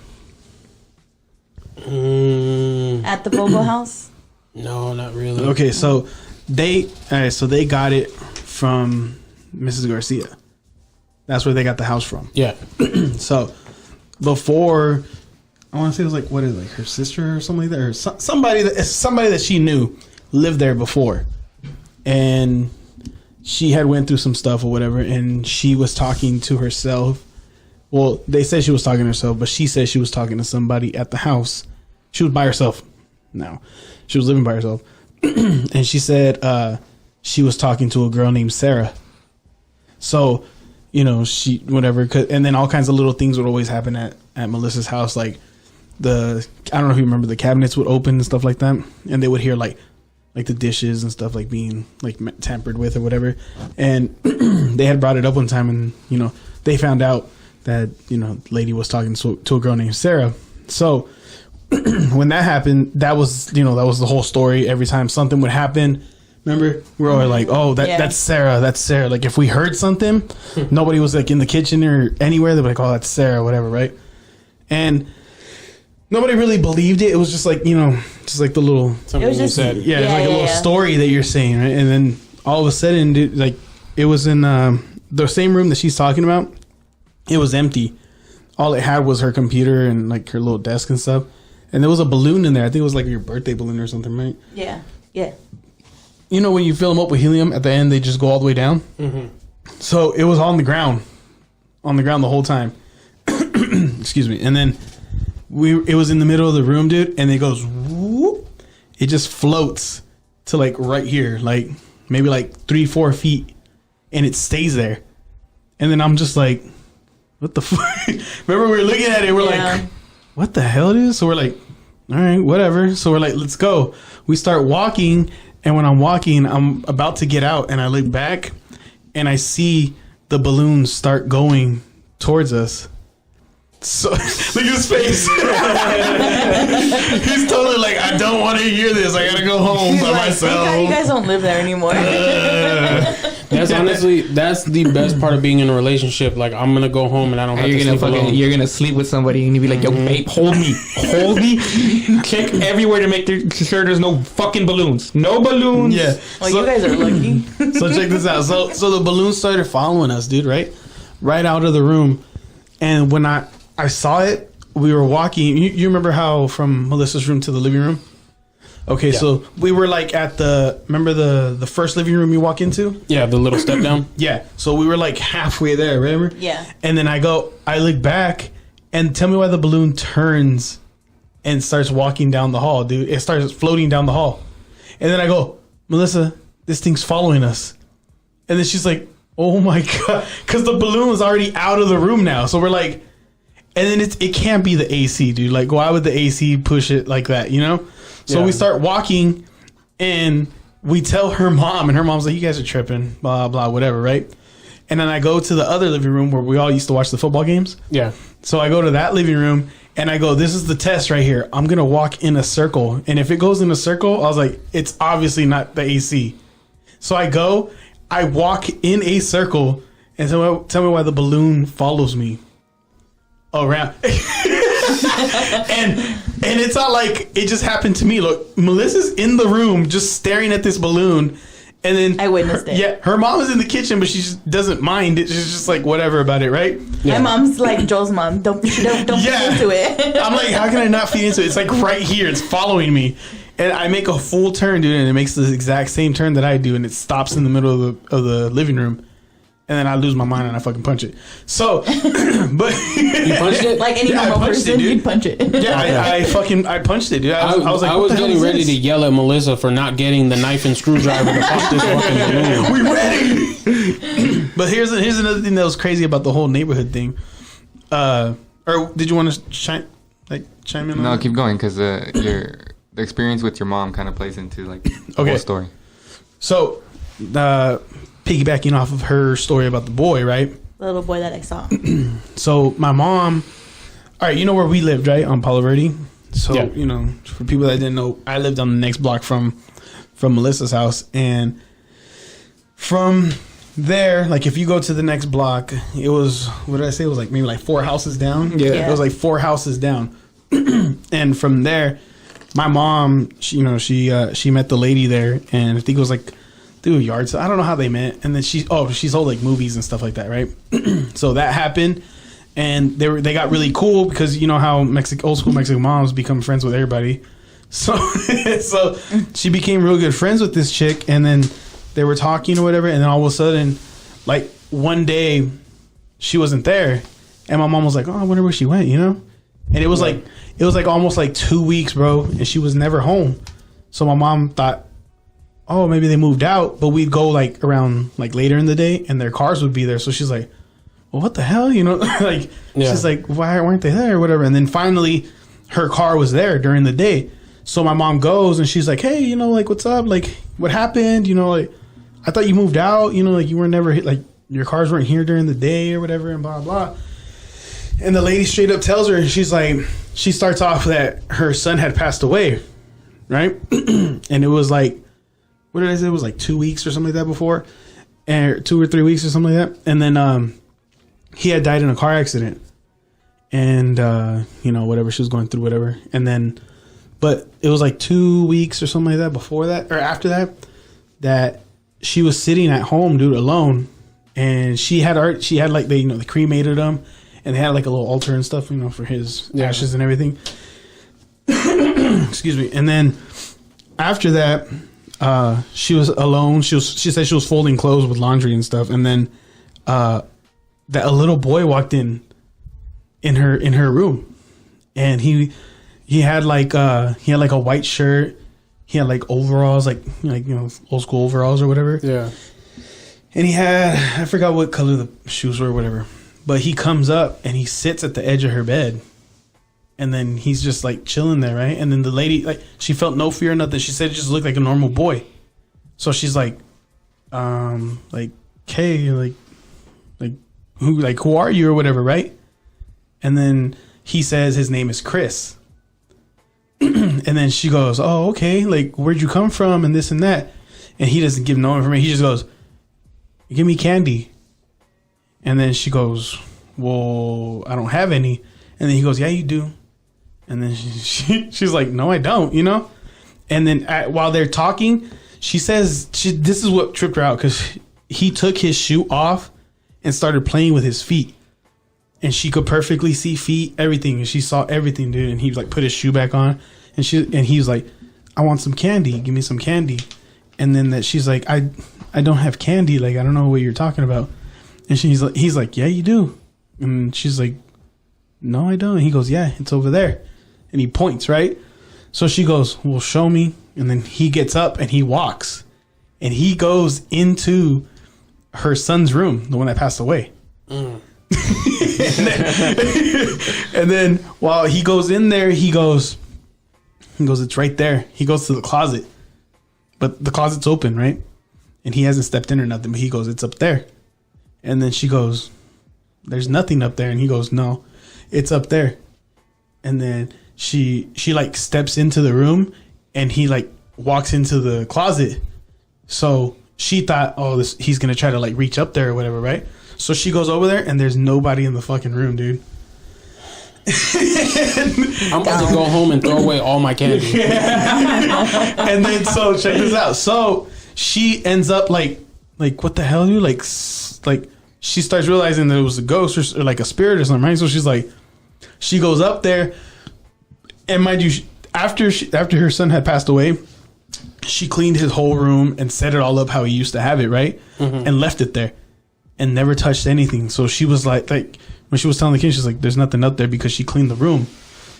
At the Bobo house? No, not really. Okay, so they got it from Mrs. Garcia. That's where they got the house from. Yeah. So before, I want to say it was like, what is it, like her sister or something like that, or somebody that she knew lived there before, and she had went through some stuff or whatever, and she was talking to herself. Well, they said she was talking to herself, but she said she was talking to somebody at the house. She was by herself. No, she was living by herself, and she said she was talking to a girl named Sarah. So, you know, she whatever, and then all kinds of little things would always happen at Melissa's house, like I don't know if you remember, the cabinets would open and stuff like that, and they would hear like the dishes and stuff like being like tampered with or whatever, and they had brought it up one time, and you know they found out that, you know, the lady was talking to a girl named Sarah. So when that happened, that was the whole story. Every time something would happen, remember, we're all like, oh, that's Sarah. Like if we heard something, nobody was like in the kitchen or anywhere, they'd be like, oh, that's Sarah, whatever, right? And nobody really believed it. It was just like, you know, just like the little something you said. Yeah, it's like a little story that you're saying, right? And then all of a sudden, dude, like it was in the same room that she's talking about. It was empty. All it had was her computer and like her little desk and stuff. And there was a balloon in there. I think it was like your birthday balloon or something, right? Yeah. You know when you fill them up with helium, at the end they just go all the way down? Mm-hmm. So it was on the ground the whole time. Excuse me. And then it was in the middle of the room, dude, and it goes whoop. It just floats to like right here, like maybe like 3-4 feet, and it stays there. And then I'm just like, what the fuck? Remember we were looking at it, we're like, what the hell, dude? So we're like, all right, whatever. So we're like, let's go. We start walking, and when I'm walking, I'm about to get out, and I look back, and I see the balloons start going towards us. So look at his face. He's totally like, I don't want to hear this. I gotta go home by myself. Thank God you guys don't live there anymore. That's honestly, that's the best part of being in a relationship. Like, I'm gonna go home and I don't have to sleep alone. You're gonna sleep with somebody and you be like, yo, babe, hold me. Check everywhere to make sure there's no fucking balloons. No balloons. Yeah. Well, you guys are lucky. So check this out. So the balloons started following us, dude. Right out of the room. And when I saw it, we were walking. You remember how from Melissa's room to the living room? Okay, yeah. So we were like at remember the first living room you walk into? Yeah, the little step down. Yeah. So we were like halfway there, remember? Yeah. And then I look back, and tell me why the balloon turns and starts walking down the hall, dude. It starts floating down the hall. And then I go, Melissa, this thing's following us. And then she's like, oh my God. Because the balloon was already out of the room now. So we're like, and then it can't be the AC, dude. Like, why would the AC push it like that, you know? So we start walking, and we tell her mom, and her mom's like, you guys are tripping, blah, blah, whatever, right? And then I go to the other living room where we all used to watch the football games. Yeah. So I go to that living room, and I go, this is the test right here. I'm going to walk in a circle. And if it goes in a circle, I was like, it's obviously not the AC. So I walk in a circle, and tell me why the balloon follows me around. and it's not like it just happened to me. Look, Melissa's in the room just staring at this balloon, and then I witnessed it. Yeah, her mom is in the kitchen, but she just doesn't mind it. She's just like whatever about it, right? Yeah. My mom's like Joel's mom. Don't feed into it. I'm like, how can I not feed into it? It's like right here. It's following me. And I make a full turn, dude, and it makes the exact same turn that I do, and it stops in the middle of the living room. And then I lose my mind and I fucking punch it. So, but you punched it like any normal person, you'd punch it. Yeah, I punched it, dude. I was like, I was getting ready to yell at Melissa for not getting the knife and screwdriver to pop this fucking balloon. We ready. But here's another thing that was crazy about the whole neighborhood thing. Or did you want to chime in? No, keep going because the experience with your mom kind of plays into like the whole story. So, piggybacking off of her story about the boy, right? The little boy that I saw. So my mom, all right, you know where we lived, right? On Palo Verde. So, you know, for people that didn't know, I lived on the next block from Melissa's house. And from there, like if you go to the next block, it was, what did I say? It was like maybe like 4 houses down. Yeah. It was like 4 houses down. And from there, my mom, she met the lady there, and I think it was like through a yard sale. I don't know how they met. And then she sold like movies and stuff like that, right? So that happened, and they got really cool because you know how old school Mexican moms become friends with everybody. So so she became real good friends with this chick, and then they were talking or whatever, and then all of a sudden, like one day, she wasn't there, and my mom was like, "Oh, I wonder where she went," you know? And it was like almost like 2 weeks, bro, and she was never home. So my mom thought, oh, maybe they moved out, but we'd go like around like later in the day and their cars would be there. So she's like, well, what the hell? You know, like, she's like, why weren't they there or whatever? And then finally her car was there during the day. So my mom goes and she's like, hey, you know, like, what's up? Like, what happened? You know, like, I thought you moved out, you know, like you were never like your cars weren't here during the day or whatever and blah, blah. And the lady straight up tells her, she's like, she starts off that her son had passed away. Right. And it was like, what did I say? It was like 2 weeks or something like that before, and 2 or 3 weeks or something like that. And then he had died in a car accident, and you know, whatever, she was going through whatever. And then, but it was like 2 weeks or something like that before that or after that she was sitting at home, dude, alone, and she had like they cremated him, and they had like a little altar and stuff, you know, for his ashes and everything. Excuse me. And then after that, she was alone. She said she was folding clothes with laundry and stuff, and then that a little boy walked in her room, and he had like a white shirt. He had like overalls, like you know, old school overalls or whatever. Yeah. And he had, I forgot what color the shoes were or whatever. But he comes up and he sits at the edge of her bed. And then he's just like chilling there, right? And then the lady, like, she felt no fear or nothing. She said it just looked like a normal boy. So she's like, hey, who are you or whatever, right? And then he says his name is Chris. And then she goes, oh, okay, like, where'd you come from and this and that. And he doesn't give no information. He just goes, give me candy. And then she goes, well, I don't have any. And then he goes, yeah, you do. And then she's like, no, I don't, you know? And then while they're talking, she says, this is what tripped her out, because he took his shoe off and started playing with his feet. And she could perfectly see feet, everything. And she saw everything, dude. And he like put his shoe back on. And he was like, I want some candy. Give me some candy. And then she's like, I don't have candy. Like, I don't know what you're talking about. And he's like, yeah, you do. And she's like, no, I don't. And he goes, yeah, it's over there. And he points, right? So she goes, well, show me. And then he gets up and he walks. And he goes into her son's room, the one that passed away. And then while he goes in there, he goes, it's right there. He goes to the closet. But the closet's open, right? And he hasn't stepped in or nothing, but he goes, it's up there. And then she goes, there's nothing up there. And he goes, no, it's up there. And then she like steps into the room and he like walks into the closet. So she thought, he's going to try to like reach up there or whatever, right? So she goes over there and there's nobody in the fucking room, dude. I'm about to go home and throw away all my candy. And then, so check this out. So she ends up like what the hell, dude? Like she starts realizing that it was a ghost or like a spirit or something, right? So she's like, she goes up there, and mind you, after her son had passed away, she cleaned his whole room and set it all up how he used to have it, right? Mm-hmm. And left it there and never touched anything. So she was like when she was telling the kid, she's like, there's nothing up there because she cleaned the room.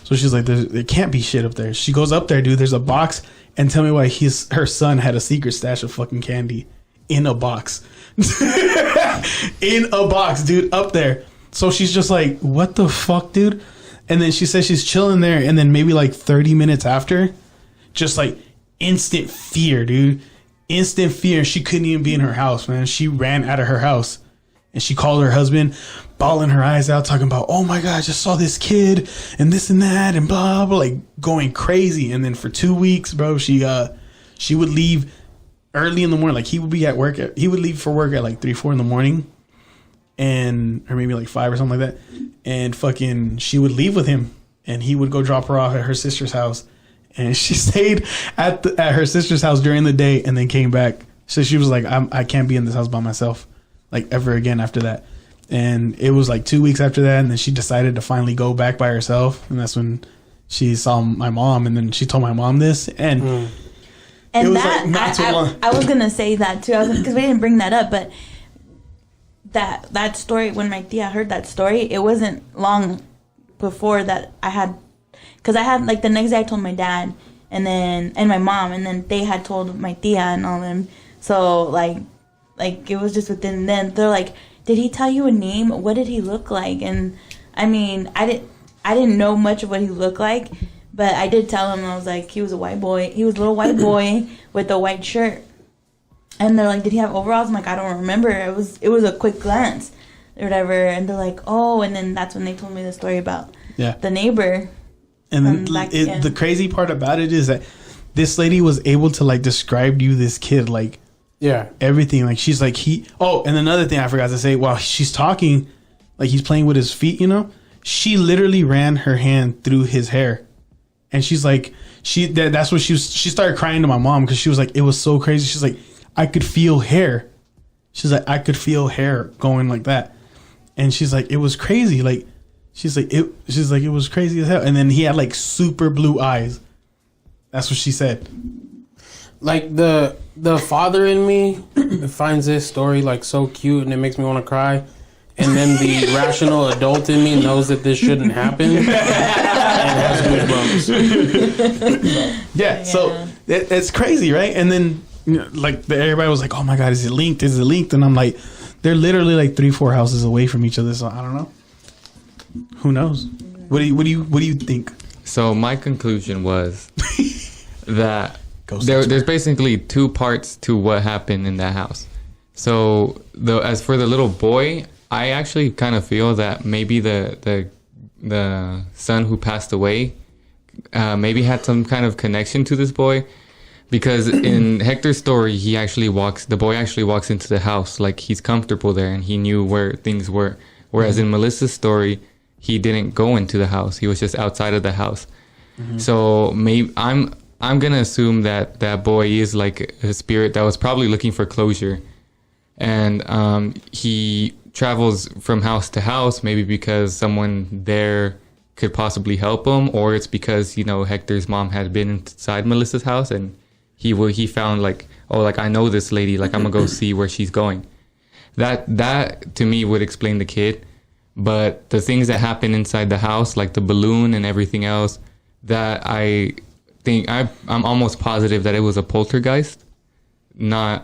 So she's like, there can't be shit up there. She goes up there, dude. There's a box, and tell me why her son had a secret stash of fucking candy in a box. In a box, dude, up there. So she's just like, what the fuck, dude? And then she says she's chilling there, and then maybe like 30 minutes after, just like instant fear, dude. Instant fear. She couldn't even be in her house, man. She ran out of her house, and she called her husband, bawling her eyes out, talking about, oh my God, I just saw this kid and this and that and blah, blah, like going crazy. And then for 2 weeks, bro, she would leave early in the morning. Like he would leave for work at like 3-4 in the morning, or maybe like 5 or something like that. And fucking, she would leave with him, and he would go drop her off at her sister's house. And she stayed at her sister's house during the day, and then came back. So she was like, I can't be in this house by myself, like ever again after that. And it was like 2 weeks after that, and then she decided to finally go back by herself. And that's when she saw my mom, and then she told my mom this. And it was that, like not too long. I was gonna say that too, because we didn't bring that up, but that story, when my tia heard that story, it wasn't long before that I had like the next day I told my dad and my mom, and then they had told my tia and all them. So like it was just within then. They're like, did he tell you a name? What did he look like? And I mean, I didn't know much of what he looked like, but I did tell him. I was like, he was a white boy. He was a little white boy with a white shirt. And they're like, did he have overalls? I'm like, I don't remember. It was a quick glance or whatever. And they're like, oh. And then that's when they told me the story about the neighbor. And then the crazy part about it is that this lady was able to like describe you this kid, like everything. Like she's like and another thing I forgot to say, while she's talking, like he's playing with his feet, you know, she literally ran her hand through his hair, and she's like, that's what she started crying to my mom, because she was like, it was so crazy. She's like, I could feel hair. She's like, I could feel hair going like that. And she's like, it was crazy. Like, she's like, it was crazy as hell. And then he had like super blue eyes. That's what she said. Like the father in me finds this story like so cute, and it makes me want to cry. And then the rational adult in me knows that this shouldn't happen and has goosebumps. Yeah, so it's crazy, right? And then everybody was like, "Oh my god, is it linked? Is it linked?" And I'm like, they're literally like 3-4 houses away from each other. So I don't know. Who knows? What do you think? So my conclusion was that there's basically two parts to what happened in that house. So as for the little boy, I actually kind of feel that maybe the son who passed away maybe had some kind of connection to this boy, because in Hector's story, the boy actually walks into the house like he's comfortable there and he knew where things were. Whereas in Melissa's story, he didn't go into the house; he was just outside of the house. So maybe I'm gonna assume that boy is like a spirit that was probably looking for closure, and he travels from house to house, maybe because someone there could possibly help him, or it's because Hector's mom had been inside Melissa's house and he found like, oh, like I know this lady, like I'm gonna go see where she's going. That to me would explain the kid, but the things that happen inside the house, like the balloon and everything else, that I think I'm almost positive that it was a poltergeist. Not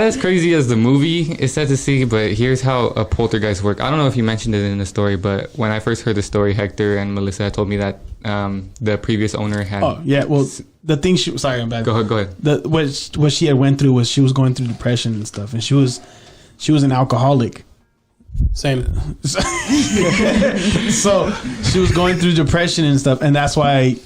as crazy as the movie is said to see, but here's how a poltergeist works. I don't know if you mentioned it in the story, but when I first heard the story, Hector and Melissa had told me that the previous owner had. Oh yeah, well the thing sorry, I'm bad. Go ahead. What she had went through was she was going through depression and stuff, and she was an alcoholic. Same. So she was going through depression and stuff, and that's why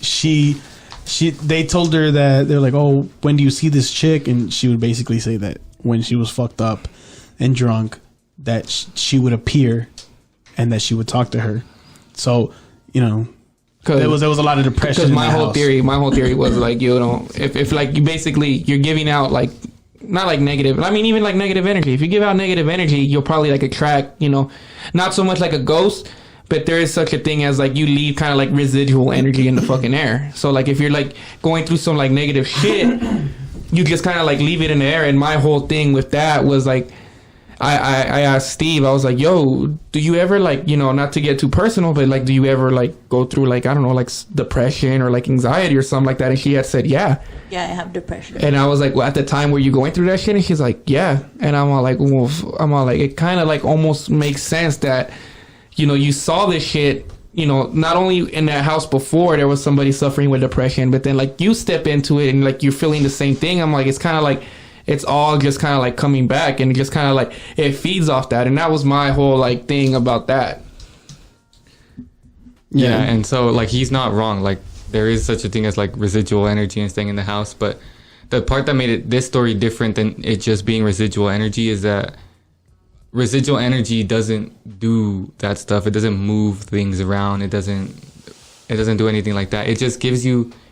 they told her that they're like, oh, when do you see this chick? And she would basically say that when she was fucked up and drunk, that she would appear and that she would talk to her. So there was a lot of depression. Because my whole theory was like, if like you basically you're giving out like. Not like negative. I mean, even like negative energy. If you give out negative energy, you'll probably like attract, not so much like a ghost, but there is such a thing as like you leave kind of like residual energy in the fucking air. So like if you're like going through some like negative shit, you just kind of like leave it in the air. And my whole thing with that was like, I asked Steve, I was like, yo, do you ever like, not to get too personal, but like, do you ever like go through like, I don't know, like depression or like anxiety or something like that? And she had said, yeah. Yeah, I have depression. And I was like, well, at the time were you going through that shit? And she's like, yeah. And I'm all like, well, it kind of like almost makes sense that, you saw this shit, not only in that house before there was somebody suffering with depression, but then like you step into it and like you're feeling the same thing. I'm like, it's kind of like, it's all just kind of like coming back and just kind of like it feeds off that. And that was my whole like thing about that. Yeah. And so like he's not wrong. Like there is such a thing as like residual energy and staying in the house. But the part that made this story different than it just being residual energy is that residual energy doesn't do that stuff. It doesn't move things around. It doesn't do anything like that. It just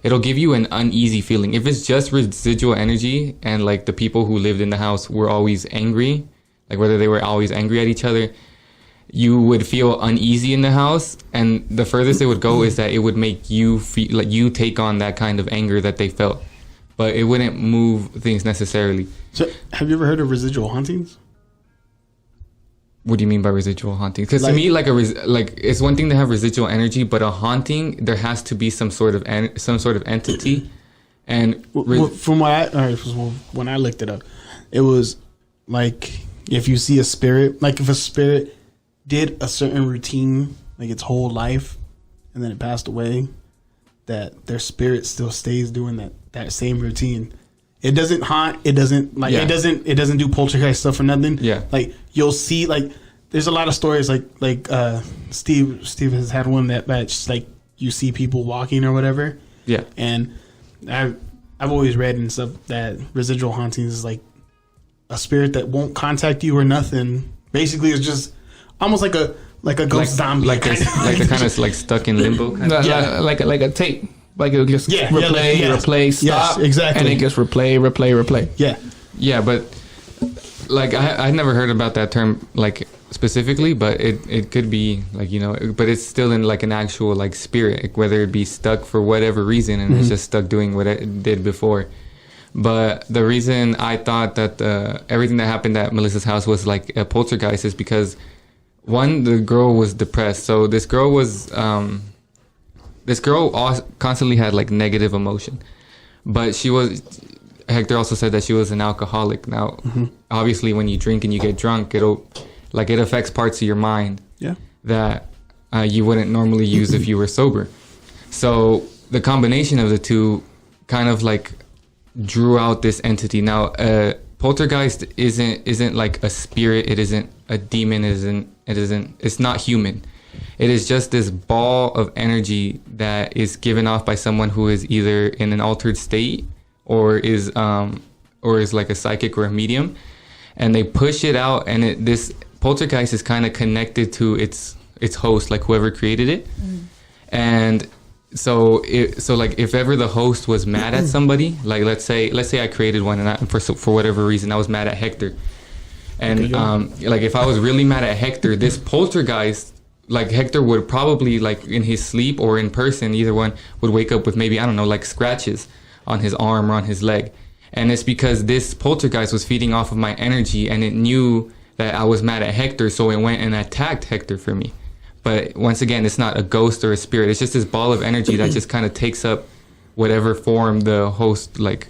it'll give you an uneasy feeling. If it's just residual energy and like the people who lived in the house were always angry, like whether they were always angry at each other, you would feel uneasy in the house. And the furthest it would go is that it would make you feel like you take on that kind of anger that they felt, but it wouldn't move things necessarily. So have you ever heard of residual hauntings? What do you mean by residual haunting? Because to me, like it's one thing to have residual energy, but a haunting, there has to be some sort of entity. And from when I looked it up, it was like if you see a spirit, like if a spirit did a certain routine, like its whole life, and then it passed away, that their spirit still stays doing that same routine. It doesn't haunt. It doesn't it doesn't do poltergeist stuff or nothing. Yeah. Like you'll see, like there's a lot of stories like Steve has had one that's like you see people walking or whatever. Yeah. And I've always read and stuff that residual hauntings is like a spirit that won't contact you or nothing. Basically, it's just almost like a ghost zombie. Like they're kind of like stuck in limbo. Like a tape. Like it would just replay, stop, exactly, and it just replay. Yeah, but like I never heard about that term like specifically, but it could be like but it's still in like an actual like spirit, whether it be stuck for whatever reason and it's just stuck doing what it did before. But the reason I thought that everything that happened at Melissa's house was like a poltergeist is because one, the girl was depressed. So this girl was this girl constantly had like negative emotion, but Hector also said that she was an alcoholic. Now, obviously, when you drink and you get drunk, it affects parts of your mind that you wouldn't normally use if you were sober. So the combination of the two kind of like drew out this entity. Now, poltergeist isn't like a spirit. It isn't a demon. It's not human. It is just this ball of energy that is given off by someone who is either in an altered state or is like a psychic or a medium, and they push it out, and this poltergeist is kind of connected to its host, like whoever created it. And so like if ever the host was mad at somebody, like let's say I created one, and for whatever reason I was mad at Hector, and like if I was really mad at Hector, this poltergeist, like Hector would probably, like in his sleep or in person, either one, would wake up with maybe, I don't know, like scratches on his arm or on his leg. And it's because this poltergeist was feeding off of my energy, and it knew that I was mad at Hector, so it went and attacked Hector for me. But once again, it's not a ghost or a spirit. It's just this ball of energy that just kind of takes up whatever form the host like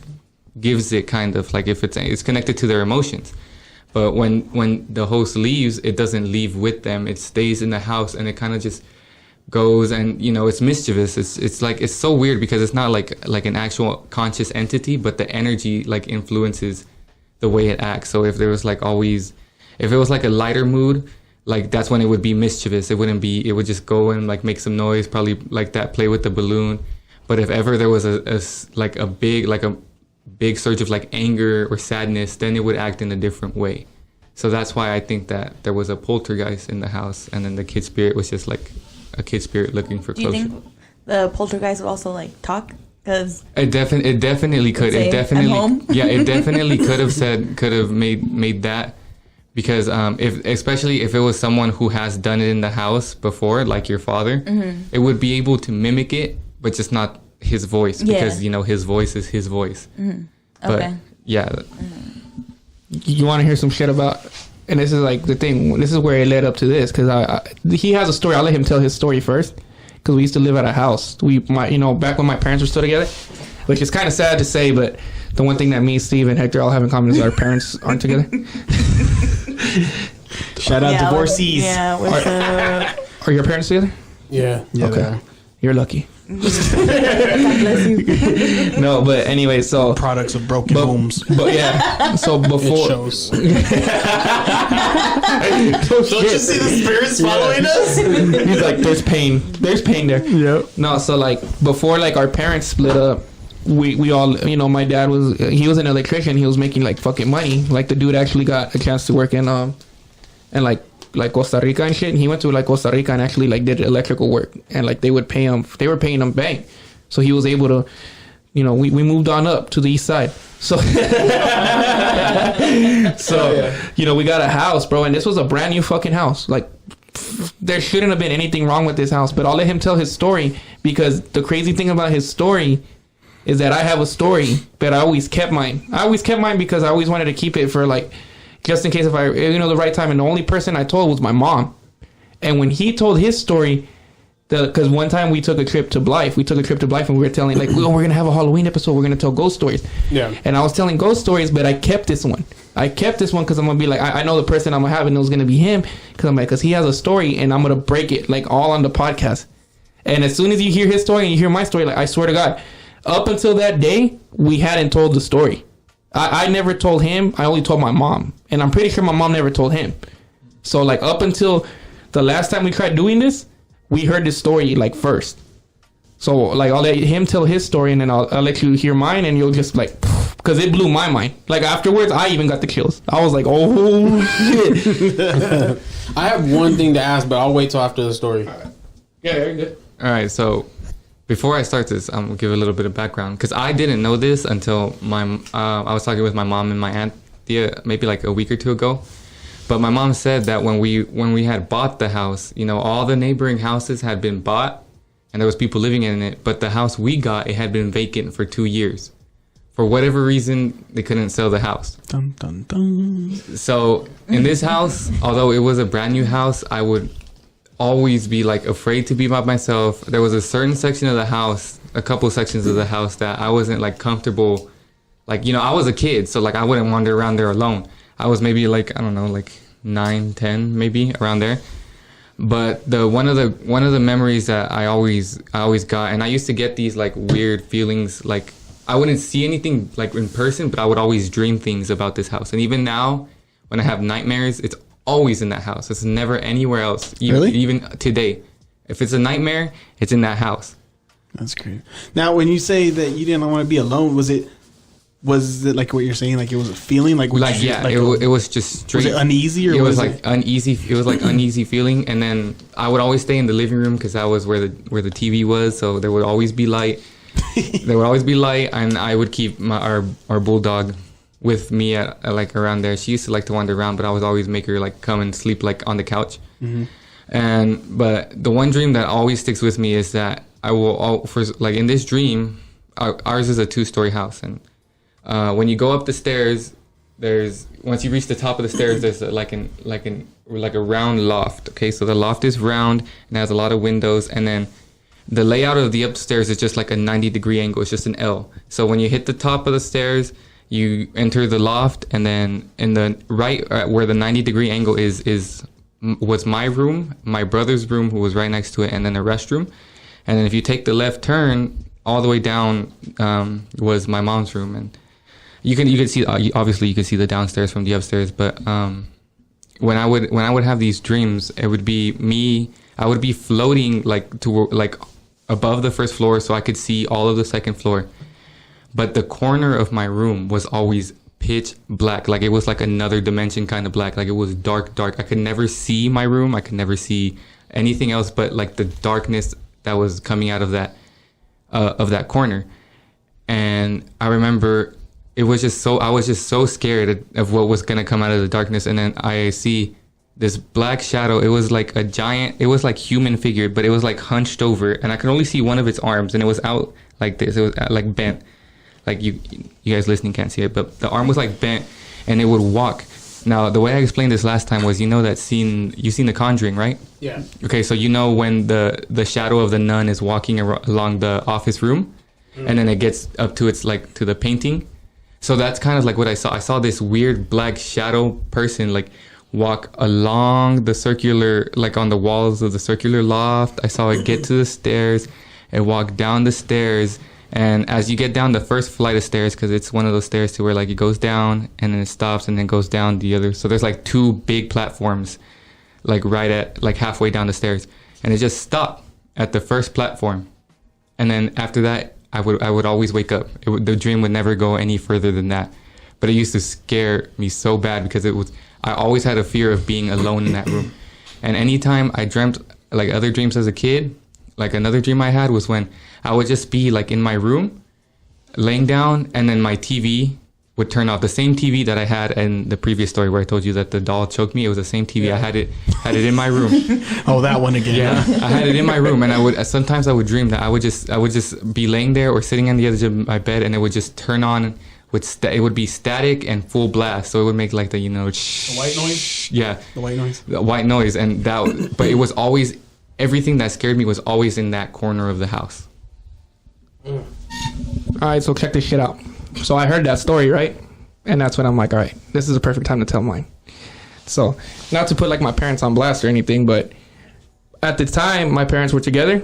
gives it, kind of like if it's connected to their emotions. But when the host leaves, it doesn't leave with them. It stays in the house, and it kind of just goes, and it's mischievous. It's like, it's so weird because it's not like an actual conscious entity, but the energy like influences the way it acts. So if it was like a lighter mood, like that's when it would be mischievous. It would just go and like make some noise, probably like that, play with the balloon. But if ever there was a big surge of like anger or sadness, then it would act in a different way. So that's why I think that there was a poltergeist in the house, and then the kid spirit was just like a kid spirit looking for closure. Do you think the poltergeist would also like talk? Because it definitely could. It definitely could have made that, because especially if it was someone who has done it in the house before, like your father, it would be able to mimic it, but just not his voice, because his voice is his voice. But you want to hear some shit about, and this is like the thing, this is where it led up to this, because he has a story. I'll let him tell his story first, because we used to live at a house, back when my parents were still together, which is kind of sad to say, but the one thing that me, Steve, and Hector all have in common is our parents aren't together. Shout out divorcees. Are your parents together? Yeah. Okay. You're lucky. God bless you. No, but anyway, so products of broken homes. But yeah, so before it shows. Don't you see the spirits following us? He's like, there's pain there. Yep. No, so like before, like our parents split up, we all, my dad was an electrician. He was making like fucking money. Like the dude actually got a chance to work in like Costa Rica and shit, and he went to like Costa Rica and actually like did electrical work, and like they were paying him bank, so he was able to, we moved on up to the east side, so we got a house, bro, and this was a brand new fucking house. Like there shouldn't have been anything wrong with this house, but I'll let him tell his story, because the crazy thing about his story is that I have a story, but I always kept mine because I always wanted to keep it for like, just in case if I, the right time. And the only person I told was my mom. And when he told his story, because one time we took a trip to Blythe. And we were telling like, we're going to have a Halloween episode. We're going to tell ghost stories. Yeah. And I was telling ghost stories, but I kept this one because I'm going to be like, I know the person I'm going to have, and it was going to be him. Because he has a story, and I'm going to break it like all on the podcast. And as soon as you hear his story and you hear my story, like I swear to God, up until that day, we hadn't told the story. I never told him. I only told my mom. And I'm pretty sure my mom never told him. So, like, up until the last time we tried doing this, we heard this story, like, first. So, like, I'll let him tell his story, and then I'll let you hear mine, and you'll just, like, because it blew my mind. Like, afterwards, I even got the chills. I was like, oh, shit. I have one thing to ask, but I'll wait till after the story. Yeah, very good. All right, so before I start this, I'm going to give a little bit of background, because I didn't know this until I was talking with my mom and my aunt maybe like a week or two ago. But my mom said that when we had bought the house, all the neighboring houses had been bought and there was people living in it, but the house we got, it had been vacant for 2 years. For whatever reason, they couldn't sell the house. Dun, dun, dun. So in this house, although it was a brand new house, always be like afraid to be by myself. There was a certain section of the house, a couple sections of the house that I wasn't like comfortable. Like, you know, I was a kid, so like I wouldn't wander around there alone. I was maybe like, I don't know, like 9, 10, maybe around there. But one of the memories that I always got, and I used to get these like weird feelings, like I wouldn't see anything like in person, but I would always dream things about this house. And even now, when I have nightmares, it's always in that house. It's never anywhere else. Really? Even today, if it's a nightmare, it's in that house. That's great. Now, when you say that you didn't want to be alone, was it like what you're saying? Like it was a feeling, like it was just straight. Was it uneasy, or it was like uneasy? It was like uneasy feeling, and then I would always stay in the living room because that was where the TV was, so there would always be light. And I would keep our bulldog with me at like around there. She used to like to wander around, but I would always make her like come and sleep like on the couch. Mm-hmm. But the one dream that always sticks with me is that I will like in this dream, ours is a 2-story house, and when you go up the stairs, once you reach the top of the stairs, there's like a round loft. Okay, so the loft is round and has a lot of windows, and then the layout of the upstairs is just like a 90-degree angle. It's just an L. So when you hit the top of the stairs, you enter the loft, and then in the right where the 90-degree angle was my room, my brother's room, who was right next to it, and then a restroom. And then if you take the left turn all the way down, was my mom's room, and you could see, obviously you could see the downstairs from the upstairs. But when I would have these dreams, it would be me. I would be floating like above the first floor, so I could see all of the second floor. But the corner of my room was always pitch black. Like it was like another dimension kind of black. Like it was dark. I could never see my room. I could never see anything else but like the darkness that was coming out of that corner. And I remember I was just so scared of what was going to come out of the darkness. And then I see this black shadow. It was like a giant, it was like human figure, but it was like hunched over, and I could only see one of its arms, and it was out like this. It was like bent. Like you guys listening can't see it, but the arm was like bent, and it would walk. Now, the way I explained this last time was, you know that scene, you've seen The Conjuring, right? Yeah. Okay, so you know when the shadow of the nun is walking along the office room, and then it gets up to to the painting. So that's kind of like what I saw. I saw this weird black shadow person like walk along the circular, like on the walls of the circular loft. I saw it get to the stairs and walk down the stairs. And as you get down the first flight of stairs, because it's one of those stairs to where like it goes down and then it stops and then goes down the other. So there's like 2 big platforms, like right at like halfway down the stairs, and it just stopped at the first platform. And then after that, I would always wake up. The dream would never go any further than that. But it used to scare me so bad because I always had a fear of being alone in that room. And anytime I dreamt like other dreams as a kid, like another dream I had was when I would just be like in my room, laying down, and then my TV would turn off. The same TV that I had in the previous story where I told you that the doll choked me. It was the same TV. Yeah. I had it in my room. Oh, that one again. Yeah, I had it in my room, and sometimes I would dream that I would just be laying there or sitting on the edge of my bed, and it would just turn on. It would be static and full blast, so it would make like the the white noise. Yeah, the white noise. The white noise, and that. But it was always, everything that scared me was always in that corner of the house. All right, so check this shit out. So I heard that story, right? And that's when I'm like, all right, this is a perfect time to tell mine. So not to put like my parents on blast or anything, but at the time my parents were together,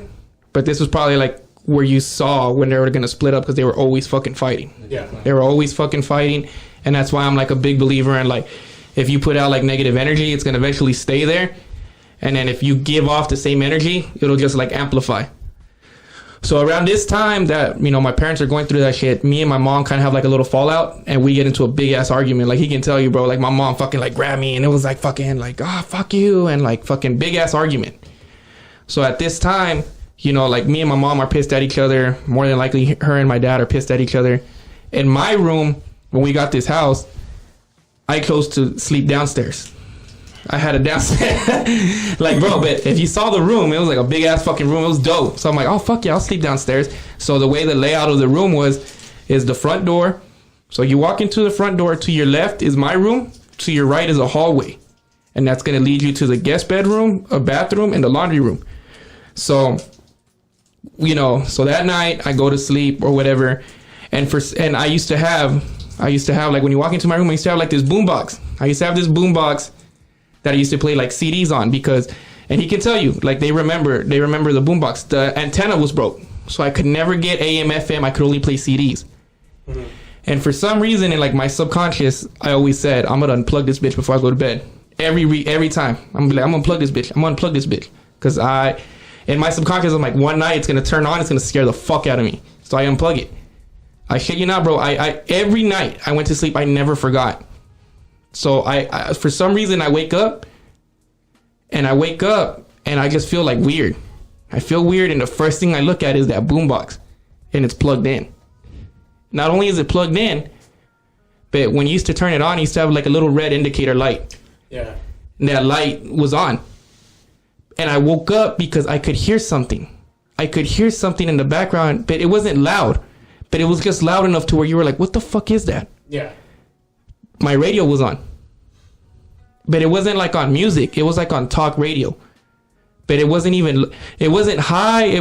but this was probably like where you saw when they were going to split up, because they were always fucking fighting. Yeah. They were always fucking fighting. And that's why I'm like a big believer in like, if you put out like negative energy, it's going to eventually stay there. And then if you give off the same energy, it'll just like amplify. So around this time that, you know, my parents are going through that shit, me and my mom kind of have like a little fallout, and we get into a big ass argument. Like he can tell you, bro, like my mom fucking like grabbed me, and it was like fucking like, fuck you, and like fucking big ass argument. So at this time, you know, like me and my mom are pissed at each other. More than likely her and my dad are pissed at each other. In my room, when we got this house, I chose to sleep downstairs. I had it downstairs. Like, bro, but if you saw the room, it was like a big ass fucking room. It was dope. So I'm like, oh, fuck yeah, I'll sleep downstairs. So the way the layout of the room is the front door. So you walk into the front door. To your left is my room. To your right is a hallway. and that's going to lead you to the guest bedroom, a bathroom, and the laundry room. So, so that night I go to sleep or whatever, and I used to have like when you walk into my room, I used to have like this boombox. I used to have this boombox that I used to play like CDs on because, and he can tell you, like they remember the boombox. The antenna was broke, so I could never get AM, FM. I could only play CDs. Mm-hmm. And for some reason, in like my subconscious, I always said, I'm gonna unplug this bitch before I go to bed. Every time, I'm gonna unplug this bitch. I'm gonna unplug this bitch because in my subconscious, I'm like, one night it's gonna turn on, it's gonna scare the fuck out of me. So I unplug it. I shit you not, bro. I every night I went to sleep, I never forgot. So I for some reason I wake up and I just feel like weird. I feel weird, and the first thing I look at is that boombox, and it's plugged in. Not only is it plugged in, but when you used to turn it on, you used to have like a little red indicator light. Yeah. And that light was on. And I woke up because I could hear something. I could hear something in the background, but it wasn't loud. But it was just loud enough to where you were like, what the fuck is that? Yeah. My radio was on. But it wasn't like on music. It was like on talk radio. But it wasn't high.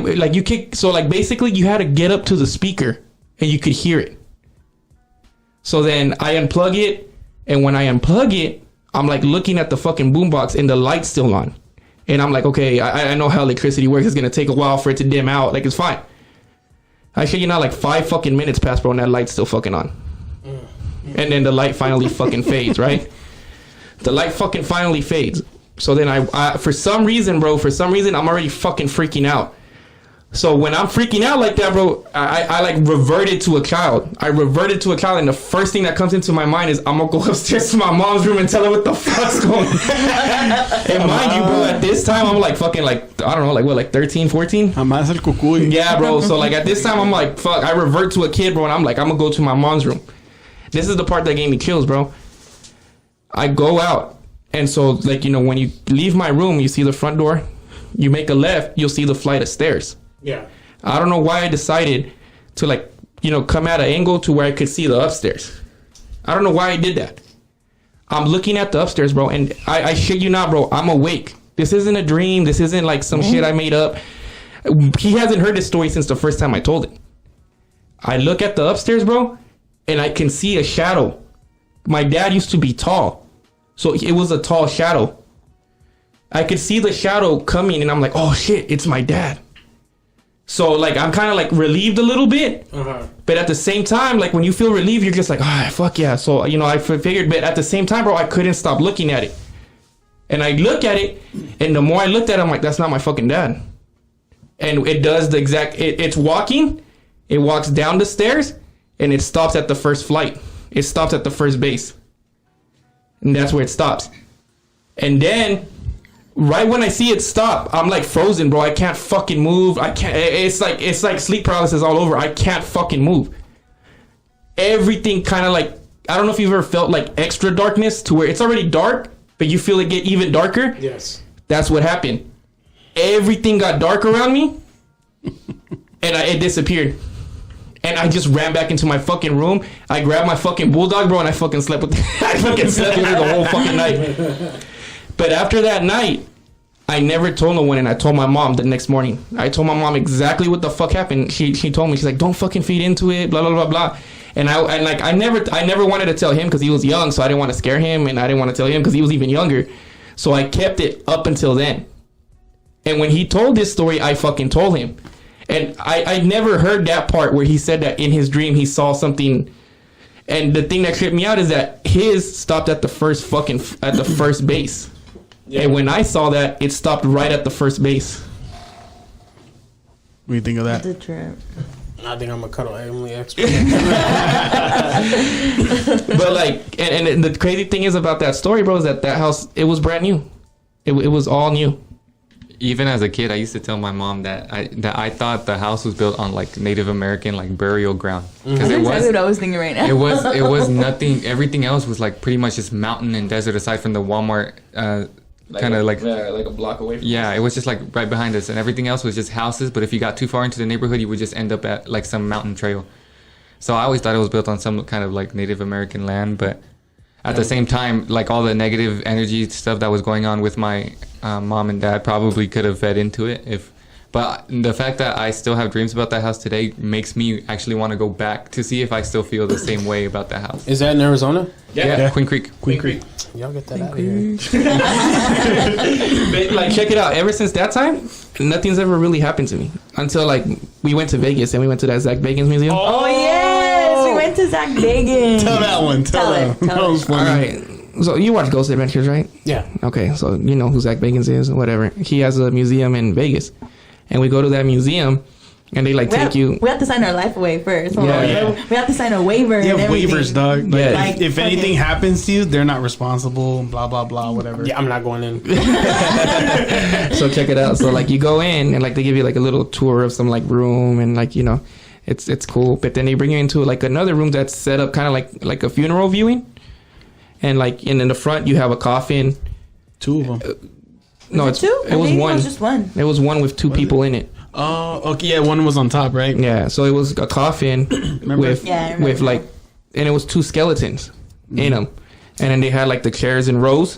Basically you had to get up to the speaker and you could hear it. So then I unplug it. And when I unplug it, I'm like looking at the fucking boombox and the light's still on. And I'm like, okay, I know how electricity works. It's going to take a while for it to dim out. Like, it's fine. I shit you not, like 5 fucking minutes pass, bro, and that light's still fucking on. And then the light finally fucking fades, right? The light fucking finally fades. So then I for some reason, I'm already fucking freaking out. So when I'm freaking out like that, bro, I like reverted to a child. And the first thing that comes into my mind is I'm gonna go upstairs to my mom's room and tell her what the fuck's going on. And mind you, bro, at this time I'm like fucking like, I don't know, like what, like 13, 14? Jamás el cucuy. Yeah, bro. So like at this time I'm like, fuck, I revert to a kid, bro, and I'm like, I'm gonna go to my mom's room. This is the part that gave me chills, bro. I go out, and so like, when you leave my room, you see the front door, you make a left, you'll see the flight of stairs. Yeah. I don't know why I decided to come at an angle to where I could see the upstairs. I don't know why I did that. I'm looking at the upstairs, bro, and I shit you not, bro, I'm awake. This isn't a dream. This isn't like some shit I made up. He hasn't heard this story since the first time I told it. I look at the upstairs, bro, and I can see a shadow. My dad used to be tall, so it was a tall shadow. I could see the shadow coming, and I'm like, oh shit, it's my dad. So, like, I'm kind of, like, relieved a little bit. Uh-huh. But at the same time, like, when you feel relieved, you're just like, fuck yeah. So, I figured, but at the same time, bro, I couldn't stop looking at it. And I look at it, and the more I looked at it, I'm like, that's not my fucking dad. And it does the exact, it's walking, it walks down the stairs, and it stops at the first flight. It stops at the first base. And that's where it stops. And then right when I see it stop, I'm like frozen, bro. I can't fucking move. I can't. It's like sleep paralysis all over. I can't fucking move. Everything kind of like, I don't know if you've ever felt like extra darkness to where it's already dark, but you feel it get even darker. Yes. That's what happened. Everything got dark around me, and it disappeared. And I just ran back into my fucking room. I grabbed my fucking bulldog, bro, and I fucking slept with I fucking slept with her the whole fucking night. But after that night, I never told no one, and I told my mom the next morning. I told my mom exactly what the fuck happened. She told me, she's like, don't fucking feed into it, blah, blah, blah, blah. And I never wanted to tell him because he was young, so I didn't want to scare him, and I didn't want to tell him because he was even younger. So I kept it up until then. And when he told this story, I fucking told him. And I never heard that part where he said that in his dream he saw something. And the thing that tripped me out is that his stopped at the first base. Yeah. And when I saw that, it stopped right at the first base. What do you think of that? That's a trip. I think I'm a cuddle Emily expert. But like, and the crazy thing is about that story, bro, is that house, it was brand new. It was all new. Even as a kid, I used to tell my mom that I thought the house was built on like Native American like burial ground. That's exactly what I was thinking right now. It was nothing. Everything else was like pretty much just mountain and desert aside from the Walmart. Kind of like a block away from us. It was just like right behind us, and everything else was just houses. But if you got too far into the neighborhood, you would just end up at like some mountain trail. So I always thought it was built on some kind of like Native American land. But At the same time, like all the negative energy stuff that was going on with my mom and dad probably could have fed into it. But the fact that I still have dreams about that house today makes me actually want to go back to see if I still feel the same way about that house. Is that in Arizona? Yeah. Queen Creek. Y'all get that out of here. But, like, check it out. Ever since that time, nothing's ever really happened to me until like we went to Vegas and we went to that Zach Bagans museum. Oh yes, we went to Zach Bagans. Tell that one. Tell it. That was funny. All right. So you watch Ghost Adventures, right? Yeah. Okay, so you know who Zach Bagans is, or whatever. He has a museum in Vegas, and we go to that museum, and they like take you. We have to sign our life away first. Yeah. We have to sign a waiver. You have and everything. waivers, dog. Like, Yeah. Like, if anything happens to you, they're not responsible. Blah blah blah. Whatever. Yeah, I'm not going in. So check it out. So like you go in, and like they give you like a little tour of some like room, and like you know, it's cool. But then they bring you into like another room that's set up kind of like a funeral viewing, and like in the front you have a coffin. Two of them. It was one. It was just one. It was one with two people in it. Oh, okay. Yeah, one was on top, right? Yeah, so it was a coffin with like, and it was two skeletons in them, and then they had like the chairs in rows,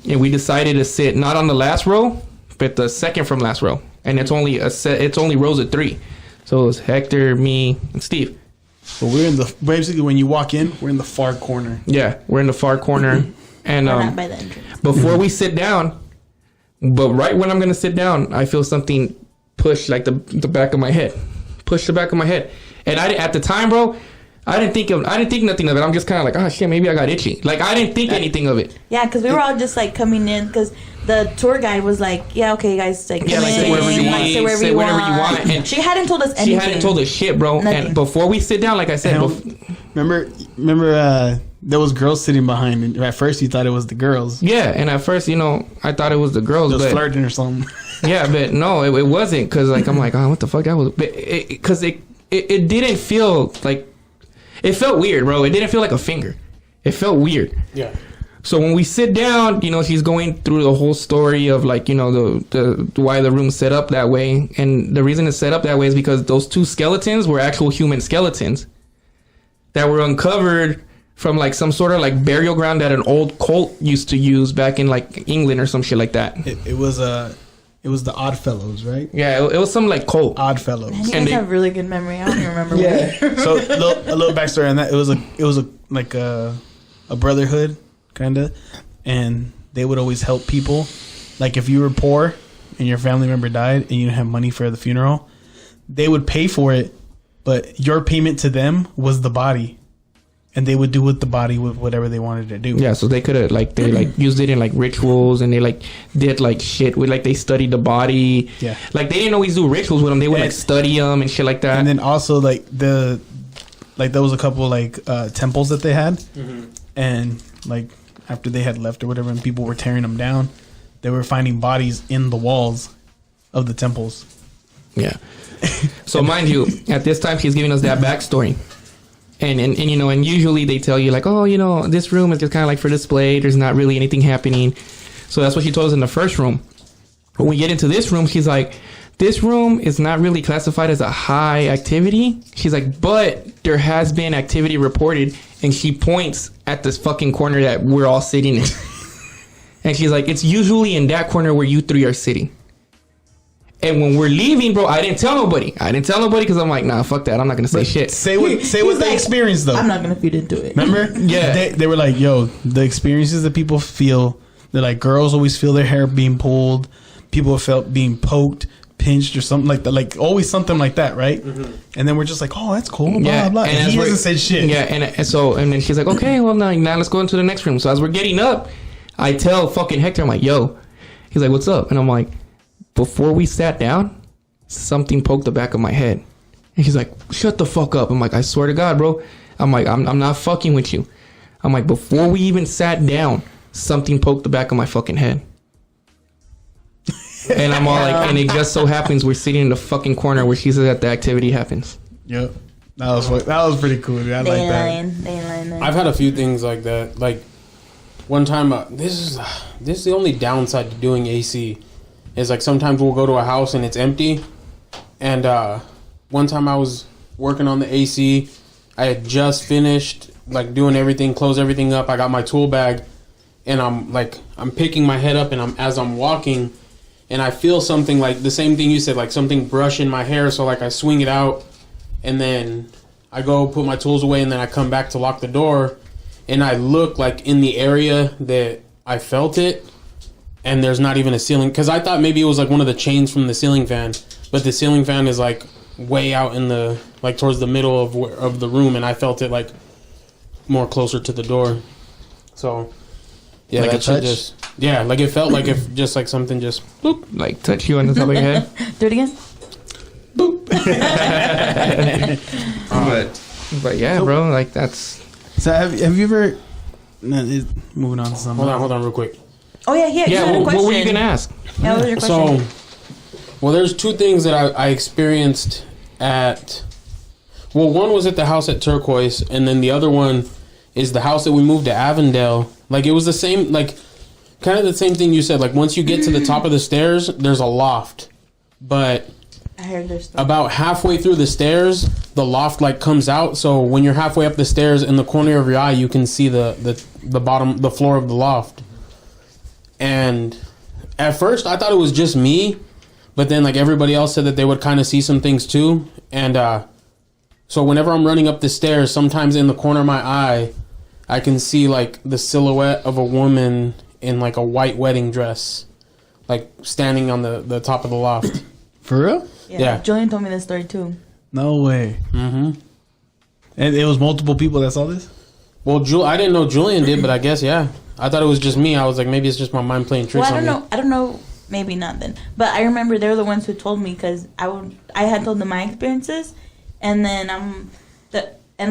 and we decided to sit not on the last row, but the second from last row, and it's only it's only rows of 3, so it was Hector, me, and Steve. So we're in the basically when you walk in, we're in the far corner. Yeah, we're in the far corner, and not by the entrance. before we sit down, but right when I'm gonna sit down, I feel something push like the back of my head, push the back of my head, and I at the time, bro, I didn't think nothing of it. I'm just kind of like, oh shit, maybe I got itchy. Like I didn't think anything of it. Yeah, because we were all just like coming in because the tour guide was like, yeah, okay, guys, like, Yeah, like say whatever you want, say whatever you want. And she hadn't told us anything. She hadn't told us shit, bro. Nothing. And before we sit down, like I said, Remember, there was girls sitting behind, and at first you thought it was the girls. yeah. And at first, you know, I thought it was the girls, Just but flirting or something. yeah, but no, it wasn't. Cause like I'm like, oh, what the fuck that was? Because it didn't feel like, it felt weird, bro. It didn't feel like a finger. It felt weird. Yeah. So when we sit down, you know, she's going through the whole story of like, you know, the why the room's set up that way. And the reason it's set up that way is because those two skeletons were actual human skeletons that were uncovered from like some sort of like burial ground that an old cult used to use back in like England or some shit like that. It was the Odd Fellows, right? Yeah, it was some like cult. Odd Fellows. Man, you guys have really good memory. I don't even remember. Yeah. So a little backstory on that. It was like a brotherhood kind of, and they would always help people. Like if you were poor and your family member died and you didn't have money for the funeral, they would pay for it, but your payment to them was the body. And they would do with the body with whatever they wanted to do. Yeah, so they could have like they like used it in like rituals, and they like did like shit with like they studied the body. Yeah, like they didn't always do rituals with them. They would like study them and shit like that. And then also like there was a couple like temples that they had, and like after they had left or whatever, and people were tearing them down, they were finding bodies in the walls of the temples. Yeah. So mind you, at this time she's giving us that backstory. And you know, and usually they tell you like, oh, you know, this room is just kind of like for display. There's not really anything happening. So that's what she told us in the first room. When we get into this room, she's like, this room is not really classified as a high activity. She's like, but there has been activity reported. And she points at this fucking corner that we're all sitting in. And she's like, it's usually in that corner where you 3 are sitting. And when we're leaving, bro, I didn't tell nobody because I'm like, nah, fuck that. I'm not gonna say shit. Say what they experienced though. I'm not gonna feed into it. Remember? Yeah. They were like, yo, the experiences that people feel. They're like, girls always feel their hair being pulled. People have felt being poked, pinched, or something like that. Like always something like that, right? Mm-hmm. And then we're just like, oh, that's cool. Blah Yeah. blah. And he hasn't said shit. Yeah. And then she's like, okay, well now let's go into the next room. So as we're getting up, I tell fucking Hector, I'm like, yo. He's like, what's up? And I'm like, before we sat down, something poked the back of my head. And he's like, shut the fuck up. I'm like, I swear to God, bro. I'm like, I'm not fucking with you. I'm like, before we even sat down, something poked the back of my fucking head. And I'm all like, and it just so happens we're sitting in the fucking corner where she says that the activity happens. Yep. That was pretty cool, dude. I like that. They ain't lying. I've had a few things like that. Like one time, this is the only downside to doing AC. Is like sometimes we'll go to a house and it's empty. And one time I was working on the AC. I had just finished like doing everything, close everything up. I got my tool bag, and I'm picking my head up, and as I'm walking, and I feel something like the same thing you said, like something brushing my hair. So like I swing it out, and then I go put my tools away, and then I come back to lock the door, and I look like in the area that I felt it, and there's not even a ceiling, because I thought maybe it was like one of the chains from the ceiling fan, but the ceiling fan is like way out in the, like towards the middle of the room, and I felt it like more closer to the door. So yeah, like that a touch? just, yeah, like it felt like if just like something just boop, Like touch you on the top of your head. Do it again. But yeah, bro, like that's. So have you ever? Moving on to something. hold on real quick. Oh yeah, you had a question. What were you gonna ask? Yeah, what was your question? So, well, there's two things that I experienced at. Well, one was at the house at Turquoise, and then the other one is the house that we moved to Avondale. Like it was the same, like kind of the same thing you said. Like once you get to the top of the stairs, there's a loft, but I heard their story. about halfway through the stairs, the loft like comes out. So when you're halfway up the stairs, in the corner of your eye, you can see the bottom, the floor of the loft. And at first, I thought it was just me, but then like everybody else said that they would kind of see some things too. And so whenever I'm running up the stairs, sometimes in the corner of my eye, I can see like the silhouette of a woman in like a white wedding dress, like standing on the top of the loft. For real? Yeah. Julian told me this story too. No way. Mm-hmm. And it was multiple people that saw this? Well, I didn't know Julian did, but I guess, yeah. I thought it was just me. I was like, maybe it's just my mind playing tricks on me. I don't know. Maybe not then. But I remember they were the ones who told me, because I had told them my experiences. And then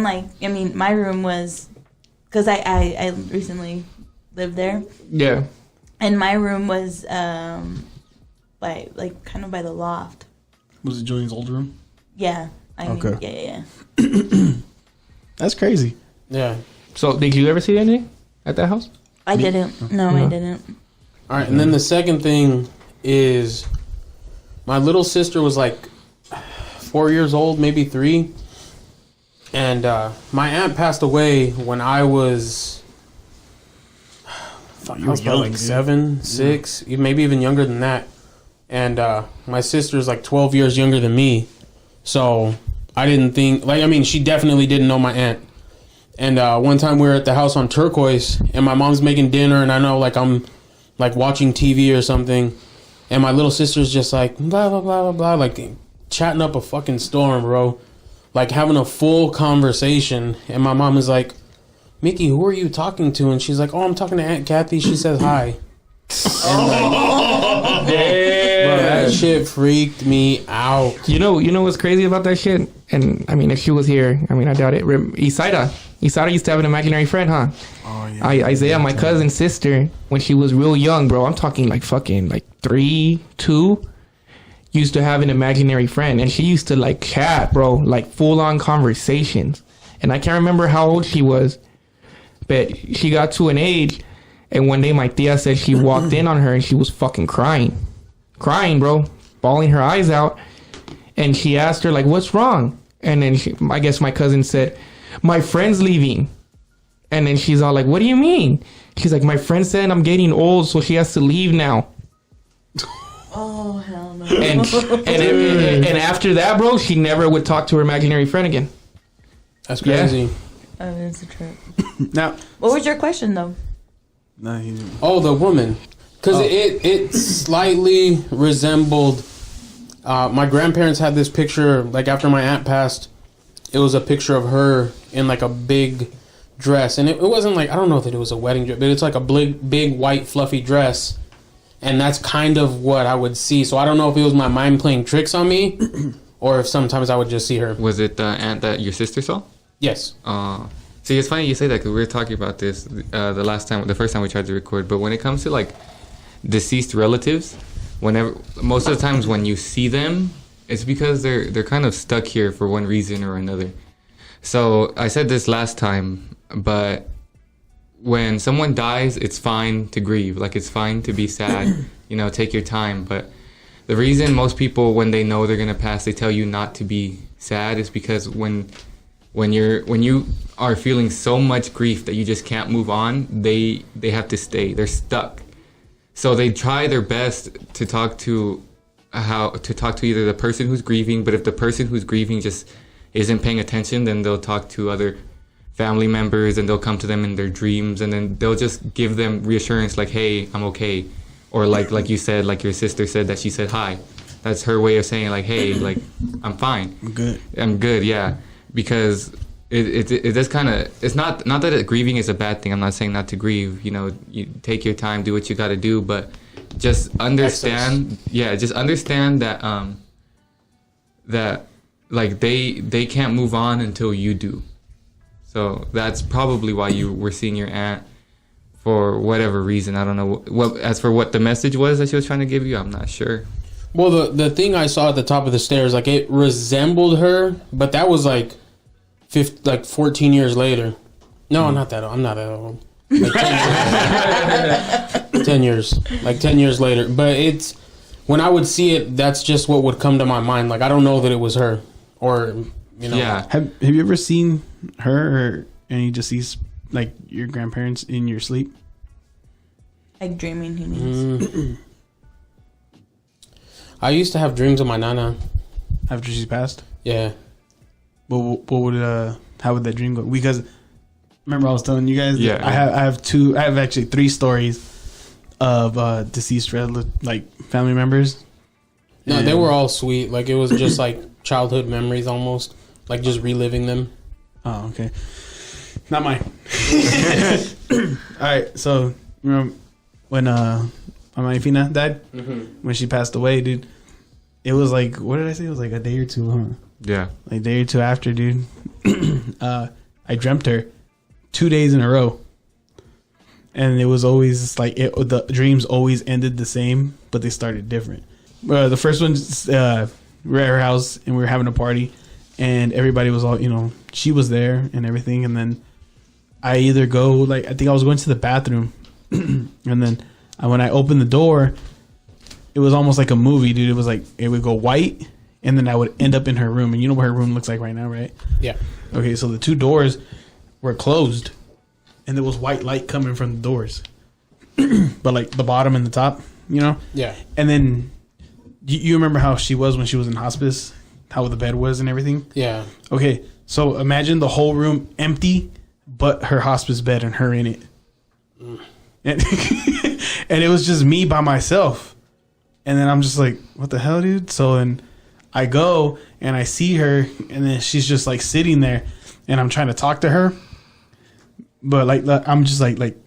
my room was, because I recently lived there. Yeah. And my room was by kind of by the loft. Was it Julian's old room? Yeah. Okay. Yeah. That's crazy. Yeah. So did you ever see anything at that house? I didn't. No, I didn't. All right, and then the second thing is my little sister was like 4 years old, maybe 3. And my aunt passed away when I was... I was probably like 7, 6, maybe even younger than that. And my sister's like 12 years younger than me. So I didn't think... she definitely didn't know my aunt. And one time we were at the house on Turquoise, and my mom's making dinner, and I know I'm watching TV or something, and my little sister's just like blah blah blah blah blah, chatting up a fucking storm, bro, having a full conversation. And my mom is like, Mickey, who are you talking to? And she's like, oh, I'm talking to Aunt Kathy. She says hi. And bro, that shit freaked me out. You know what's crazy about that shit? And if she was here, I doubt it. Isaida used to have an imaginary friend, huh? Oh yeah. Isaiah, my cousin's sister, when she was real young, bro, I'm talking 3, 2, used to have an imaginary friend, and she used to chat, bro, full on conversations. And I can't remember how old she was, but she got to an age, and one day my tia said she walked in on her and she was fucking crying, bro, bawling her eyes out. And she asked her what's wrong? And then I guess my cousin said, my friend's leaving. And then she's all like, what do you mean? She's like, my friend said I'm getting old, so she has to leave now. Oh, hell no. And after that, bro, she never would talk to her imaginary friend again. That's crazy. Yeah. Oh, that's a trip. Now, What was your question, though? no, he didn't. Oh, the woman. Because it slightly resembled... my grandparents had this picture, after my aunt passed, it was a picture of her in a big dress. And it wasn't I don't know that it was a wedding dress, but it's a big white fluffy dress. And that's kind of what I would see. So I don't know if it was my mind playing tricks on me or if sometimes I would just see her. Was it the aunt that your sister saw? Yes. See, it's funny you say that because we were talking about this the first time we tried to record. But when it comes to deceased relatives, most of the times when you see them, it's because they're kind of stuck here for one reason or another. So I said this last time, but when someone dies, it's fine to grieve. It's fine to be sad. Take your time. But the reason most people, when they know they're gonna pass, they tell you not to be sad is because when when you are feeling so much grief that you just can't move on, they have to stay. They're stuck. So they try their best to talk to either the person who's grieving, but if the person who's grieving just isn't paying attention, then they'll talk to other family members and they'll come to them in their dreams, and then they'll just give them reassurance like, hey, I'm okay. Or like you said, like your sister said that she said hi. That's her way of saying like, hey, like I'm fine. I'm good, yeah. Because it does kind of, it's not that grieving is a bad thing. I'm not saying not to grieve. You know, you take your time, do what you got to do, but just understand, that that like they can't move on until you do. So that's probably why you were seeing your aunt for whatever reason. I don't know. As for what the message was that she was trying to give you, I'm not sure. Well, the thing I saw at the top of the stairs, like it resembled her, but that was like 14 years later. No, not that old. I'm not that old. Like 10 years. Like 10 years later. But it's, when I would see it, that's just what would come to my mind. Like, I don't know that it was her. Or, you know. Yeah. Have you ever seen her or any deceased, like your grandparents, in your sleep? Like dreaming, he means. I used to have dreams of my nana. After she's passed? Yeah. What would how would that dream go? Because remember I was telling you guys, yeah, I have actually 3 stories of deceased like family members. No, they were all sweet. Like it was just like childhood memories almost, like just reliving them. Oh, okay. Not mine. All right, so remember when Mama Fina died? When she passed away, dude, it was like, what did I say? It was like a day or two, huh? Yeah. Like a day or two after, dude. I dreamt her 2 days in a row. And it was always like, the dreams always ended the same, but they started different. The first one, we were at her house and we were having a party. And everybody was all, she was there and everything. And then I either go, like, I think I was going to the bathroom. And then when I opened the door, it was almost like a movie, dude. It was like, it would go white, and then I would end up in her room. And you know what her room looks like right now, right? Yeah. Okay, so the 2 doors were closed, and there was white light coming from the doors. But like the bottom and the top, Yeah. And then you remember how she was when she was in hospice? How the bed was and everything? Yeah. Okay, so imagine the whole room empty, but her hospice bed and her in it. And, and it was just me by myself. And then I'm just like, what the hell, dude? So then I go and I see her, and then she's just like sitting there, and I'm trying to talk to her. But like, I'm just like, like,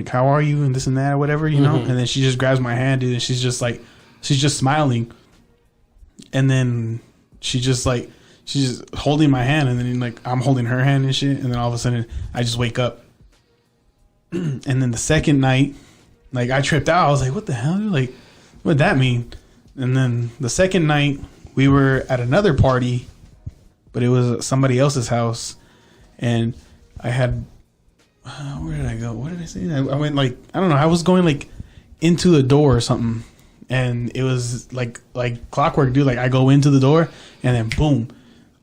how are you? And this and that or whatever, know? And then she just grabs my hand, dude, and she's just smiling. And then she's just holding my hand, and then like I'm holding her hand and shit. And then all of a sudden I just wake up. And then the second night, like I tripped out. I was like, what the hell, dude? Like, what'd that mean? And then the second night we were at another party, but it was somebody else's house. And I had, where did I go? What did I say? I went like, I don't know. I was going like into the door or something. And it was like clockwork, dude. Like I go into the door and then boom,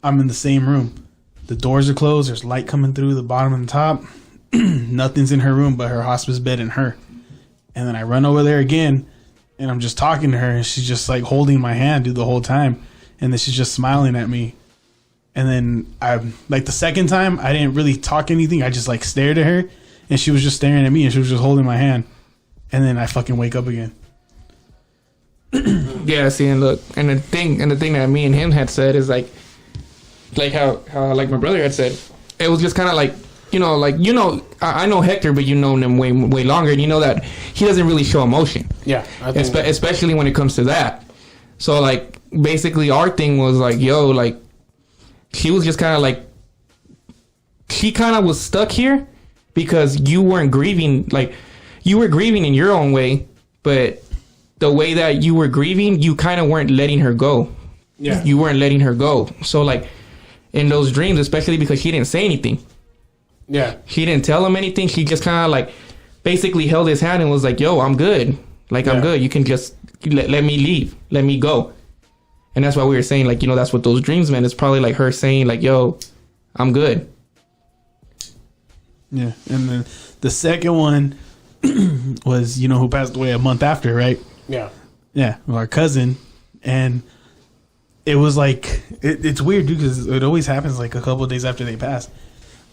I'm in the same room. The doors are closed. There's light coming through the bottom and the top. Nothing's in her room but her hospice bed and her. And then I run over there again, and I'm just talking to her, and she's just like holding my hand, dude, the whole time. And then she's just smiling at me. And then I, like the second time, I didn't really talk anything. I just like stared at her, and she was just staring at me, and she was just holding my hand. And then I fucking wake up again. Yeah, see, and look, and the thing that me and him had said is like how like my brother had said, it was just kind of like, I know Hector, but you know him way longer, and you know that he doesn't really show emotion. Yeah, especially when it comes to that. So like basically our thing was like, like he was just kind of like, he kind of was stuck here because you weren't grieving, like you were grieving in your own way, but the way that you were grieving, you kind of weren't letting her go. Yeah, you weren't letting her go. So like in those dreams, especially because he didn't say anything. Yeah. He didn't tell him anything. He just kind of like basically held his hand and was like, yo, I'm good. Like, I'm good. You can just let me leave. Let me go. And that's why we were saying, like, that's what those dreams meant. It's probably like her saying, like, yo, I'm good. Yeah, and then the second one was, you know, who passed away a month after, right? Yeah. Yeah, well, our cousin, and it was like it's weird, dude, because it always happens like a couple of days after they pass.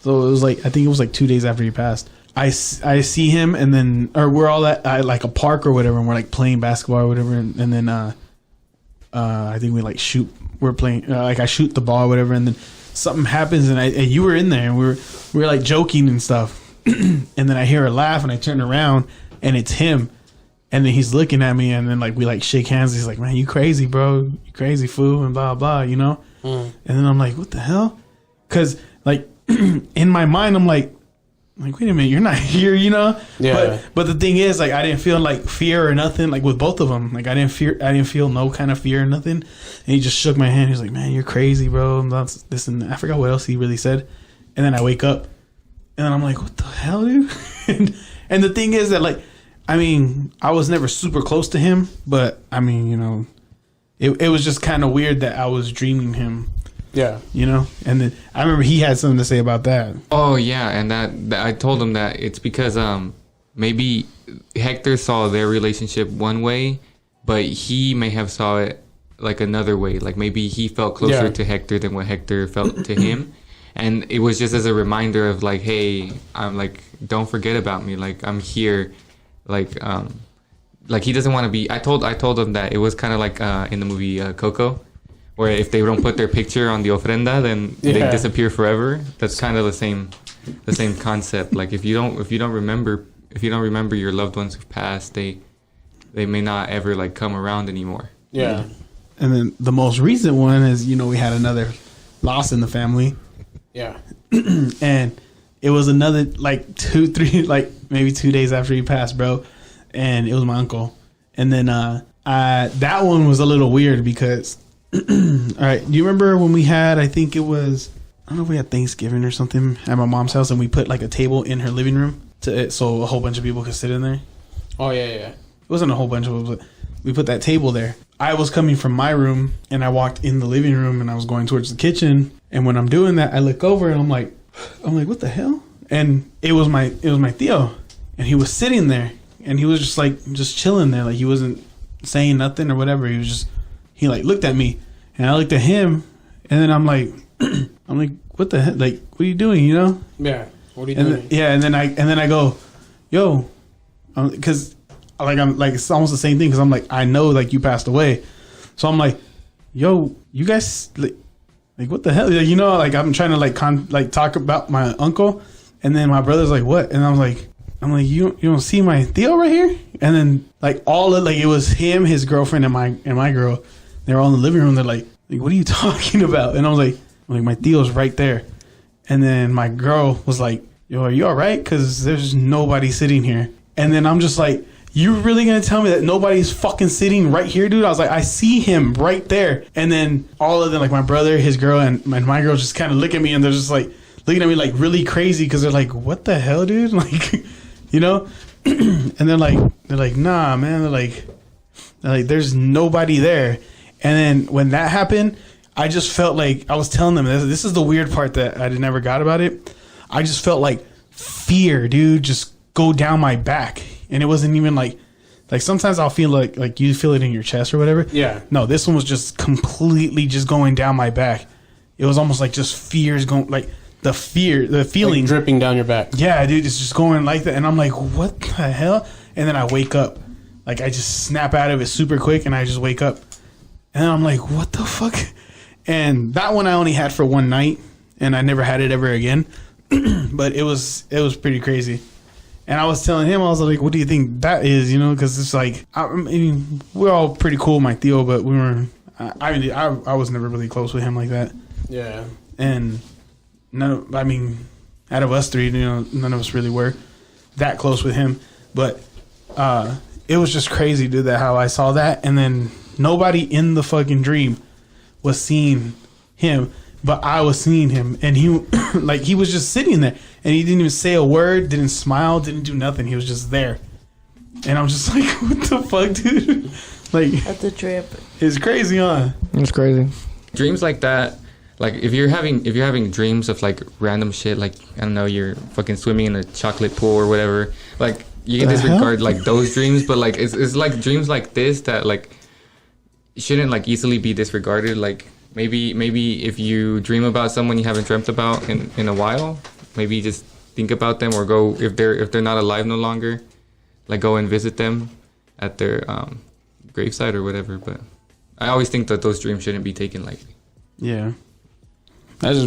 So it was like, I think it was like 2 days after he passed. I see him, and then, or we're all at like a park or whatever, and we're like playing basketball or whatever, and then I think we like we're playing, like I shoot the ball or whatever, and then something happens, and you were in there, and we were like joking and stuff, and then I hear a laugh, and I turn around, and it's him, and then he's looking at me, and then like we like shake hands. He's like, "Man, you crazy, bro? You crazy, fool?" And blah blah, you know. And then I'm like, "What the hell?" Because like in my mind, I'm like, wait a minute, you're not here, you know? Yeah. But the thing is, like, I didn't feel like fear or nothing, like with both of them. Like I didn't feel no kind of fear or nothing. And he just shook my hand. He's like, "Man, you're crazy, bro." And that's this and that. I forgot what else he really said. And then I wake up, and then I'm like, "What the hell, dude?" and the thing is that, like, I mean, I was never super close to him, but I mean, you know, it was just kind of weird that I was dreaming him. Yeah. You know? And then I remember he had something to say about that. Oh, yeah. And that I told him that it's because maybe Hector saw their relationship one way, but he may have saw it like another way. Like maybe he felt closer to Hector than what Hector felt to him. And it was just as a reminder of like, hey, I'm like, don't forget about me. Like, I'm here. Like he doesn't want to be. I told him that it was kind of like in the movie Coco, where if they don't put their picture on the ofrenda, then they disappear forever. That's kind of the same concept. Like if you don't remember your loved ones who've passed, they may not ever like come around anymore. Yeah. And then the most recent one is, you know, we had another loss in the family. Yeah. And it was another like 2-3 like maybe 2 days after he passed, bro. And it was my uncle. And then that one was a little weird because all right, do you remember when we had, I think it was, I don't know if we had Thanksgiving or something at my mom's house, and we put like a table in her living room so a whole bunch of people could sit in there? Oh yeah. It wasn't a whole bunch of people, but we put that table there. I was coming from my room, and I walked in the living room, and I was going towards the kitchen. And when I'm doing that, I look over, and I'm like, what the hell? And it was my Theo, and he was sitting there, and he was just chilling there, like he wasn't saying nothing or whatever. He like looked at me, and I looked at him, and then I'm like, what the heck? Like, what are you doing? You know? Yeah. What are you doing? And then I go, yo, because I'm like it's almost the same thing, because I'm like, I know like you passed away, so I'm like, yo, you guys like what the hell? You know, like I'm trying to like talk about my uncle, and then my brother's like, what? And I'm like, you don't see my Theo right here? And then like all of, like it was him, his girlfriend, and my girl. They're all in the living room. They're like, what are you talking about? And I was like, my Theo's right there. And then my girl was like, yo, are you all right? Because there's nobody sitting here. And then I'm just like, you really gonna tell me that nobody's fucking sitting right here, dude? I was like, I see him right there. And then all of them, like my brother, his girl, and my girl just kind of look at me, and they're just like looking at me like really crazy, because they're like, what the hell, dude? Like, you know? And they're like, nah, man. They're like, there's nobody there. And then when that happened, I just felt like, I was telling them, this is the weird part that I never got about it. I just felt like fear, dude, just go down my back. And it wasn't even like sometimes I'll feel like you feel it in your chest or whatever. Yeah. No, this one was just completely just going down my back. It was almost like just fears going, like the feeling. Like dripping down your back. Yeah, dude, it's just going like that. And I'm like, what the hell? And then I wake up. Like I just snap out of it super quick, and I just wake up. And I'm like, what the fuck? And that one I only had for one night, and I never had it ever again. But it was pretty crazy. And I was telling him, I was like, what do you think that is? You know, because it's like, I mean, we're all pretty cool, my Theo, but we were, I was never really close with him like that. Yeah. And out of us three, you know, none of us really were that close with him. But it was just crazy, dude, that how I saw that. And then nobody in the fucking dream was seeing him, but I was seeing him, and he like he was just sitting there, and he didn't even say a word, didn't smile, didn't do nothing. He was just there, and I'm just like, what the fuck, dude? Like, that's a trip. It's crazy, huh? It's crazy. Dreams like that, like if you're having dreams of like random shit, like I don't know, you're fucking swimming in a chocolate pool or whatever, like you can disregard like those dreams, but like it's like dreams like this that like shouldn't like easily be disregarded. Like maybe if you dream about someone you haven't dreamt about in a while, maybe just think about them, or go if they're not alive no longer, like go and visit them at their gravesite or whatever. But I always think that those dreams shouldn't be taken lightly. Yeah. That's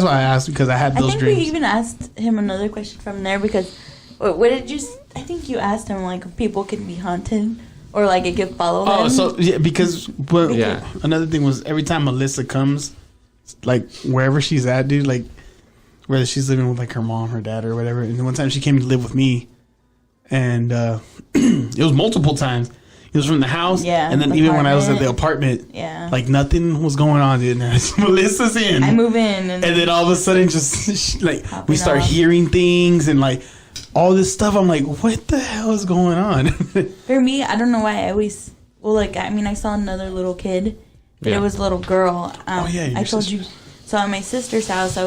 why I asked, because I had those dreams. I think we even asked him another question from there, because what did you? I think you asked him like if people could be haunted or like it could follow them. Oh, so yeah, because another thing was every time Melissa comes, like wherever she's at, dude, like whether she's living with like her mom, her dad, or whatever. And one time she came to live with me, and it was multiple times. It was from the house, and then even when I was at the apartment, like nothing was going on, dude. Melissa's in. I move in, and then all of a sudden, just like we start hearing things and like all this stuff. I'm like, what the hell is going on? For me, I don't know why I always. Well, like I saw another little kid, but it was a little girl. I told you. So at my sister's house, I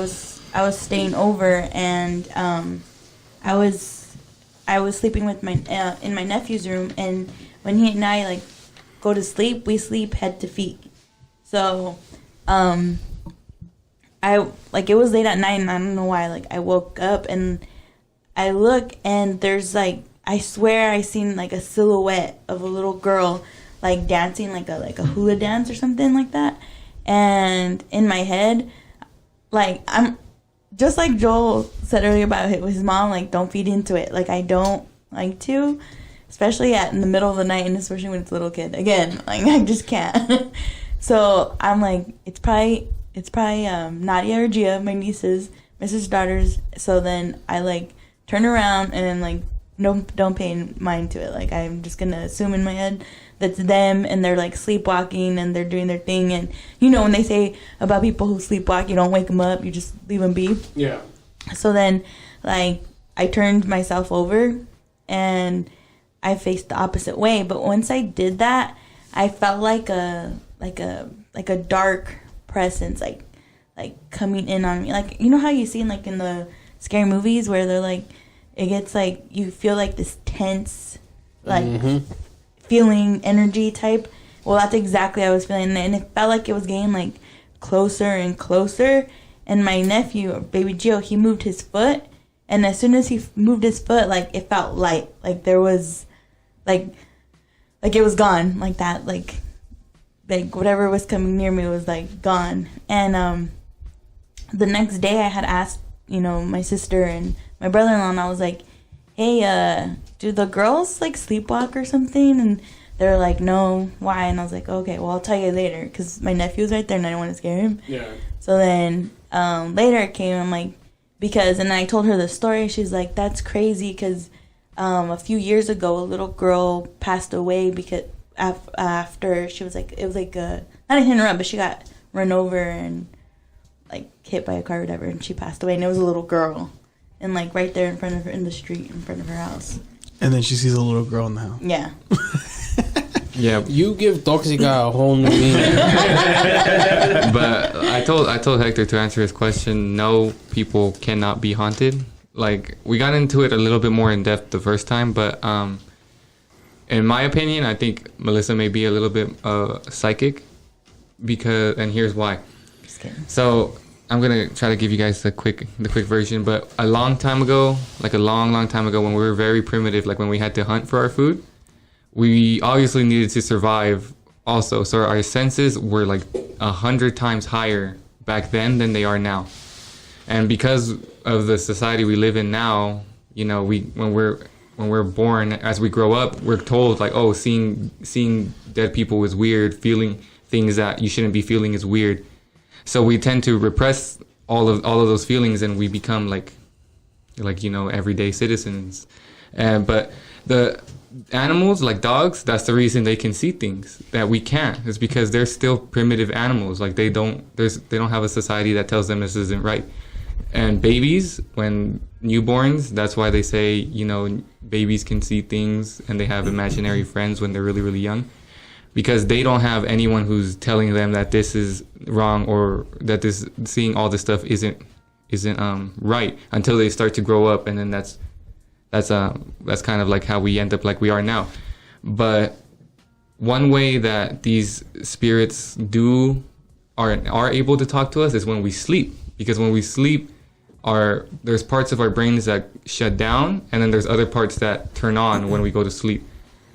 was staying over, and I was sleeping with my in my nephew's room, and when he and I like go to sleep, we sleep head to feet. So, I like it was late at night, and I don't know why. Like I woke up and I look, and there's like I swear I seen like a silhouette of a little girl like dancing like a hula dance or something like that. And in my head, like I'm just like Joel said earlier about his mom. Like don't feed into it. Like I don't like to. Especially in the middle of the night, and especially when it's a little kid. Again, like I just can't. So I'm like, it's probably Nadia or Gia, my nieces, my sister's daughters. So then I like turn around and then like don't pay mind to it. Like I'm just gonna assume in my head that's them, and they're like sleepwalking and they're doing their thing. And you know when they say about people who sleepwalk, you don't wake them up, you just leave them be. Yeah. So then like I turned myself over and I faced the opposite way, but once I did that, I felt like a dark presence, like coming in on me. Like you know how you see like in the scary movies where they're like, it gets like you feel like this tense, like feeling energy type. Well, that's exactly what I was feeling, and it felt like it was getting like closer and closer. And my nephew, baby Gio, he moved his foot, and as soon as he moved his foot, like it felt light, like there was. Like it was gone, like that, like whatever was coming near me was like gone. And the next day I had asked, my sister and my brother-in-law, and I was like, hey, do the girls like sleepwalk or something? And they're like, no, why? And I was like, okay, well I'll tell you later, because my nephew's right there and I didn't want to scare him. Yeah. So then later it came, I'm like, because, and I told her the story. She's like, that's crazy, because a few years ago, a little girl passed away because after she was like, it was like not a hit and run, but she got run over and like hit by a car or whatever, and she passed away. And it was a little girl, and like right there in front of her in the street in front of her house. And then she sees a little girl in the house. Yeah. Yeah, you give Toxica a whole new meaning. But I told Hector to answer his question. No, people cannot be haunted. Like, we got into it a little bit more in depth the first time, but in my opinion, I think Melissa may be a little bit psychic, and here's why. Just kidding. So I'm gonna try to give you guys the quick version. But a long time ago, like a long time ago, when we were very primitive, like when we had to hunt for our food, we obviously needed to survive also. So our senses were like 100 times higher back then than they are now. And because of the society we live in now, when we're born, as we grow up, we're told like, oh, seeing dead people is weird, feeling things that you shouldn't be feeling is weird. So we tend to repress all of those feelings, and we become like everyday citizens. But the animals, like dogs, that's the reason they can see things that we can't. It's because they're still primitive animals. Like they don't have a society that tells them this isn't right. And babies, when newborns, that's why they say, babies can see things and they have imaginary friends when they're really, really young. because they don't have anyone who's telling them that this is wrong or that this seeing all this stuff isn't right until they start to grow up, and then that's kind of like how we end up like we are now. But one way that these spirits are able to talk to us is when we sleep, because when we sleep, there's parts of our brains that shut down, and then there's other parts that turn on when we go to sleep.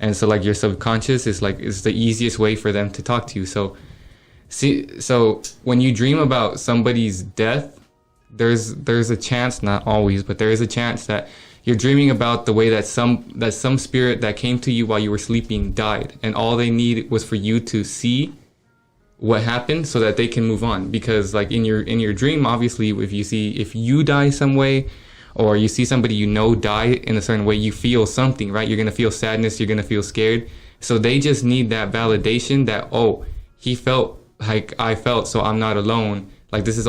And so like your subconscious is the easiest way for them to talk to you. So when you dream about somebody's death, there's a chance, not always, but there is a chance that you're dreaming about the way that some spirit that came to you while you were sleeping died, and all they need was for you to see what happened so that they can move on. Because like in your dream, obviously, if you die some way, or you see somebody die in a certain way, you feel something, right? You're going to feel sadness, you're going to feel scared. So they just need that validation that, oh, he felt like I felt, so I'm not alone. Like this is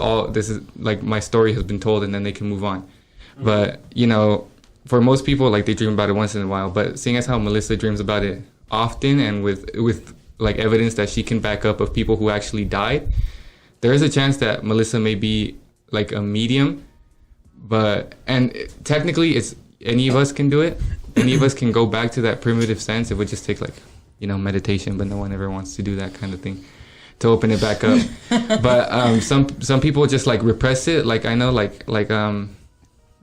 like my story has been told, and then they can move on. Mm-hmm. But, for most people, like they dream about it once in a while, but seeing as how Melissa dreams about it often and with like evidence that she can back up of people who actually died, there is a chance that Melissa may be like a medium. And technically it's any of us can do it. Any of us can go back to that primitive sense. It would just take like, meditation, but no one ever wants to do that kind of thing to open it back up. But some people just like repress it. Like I know like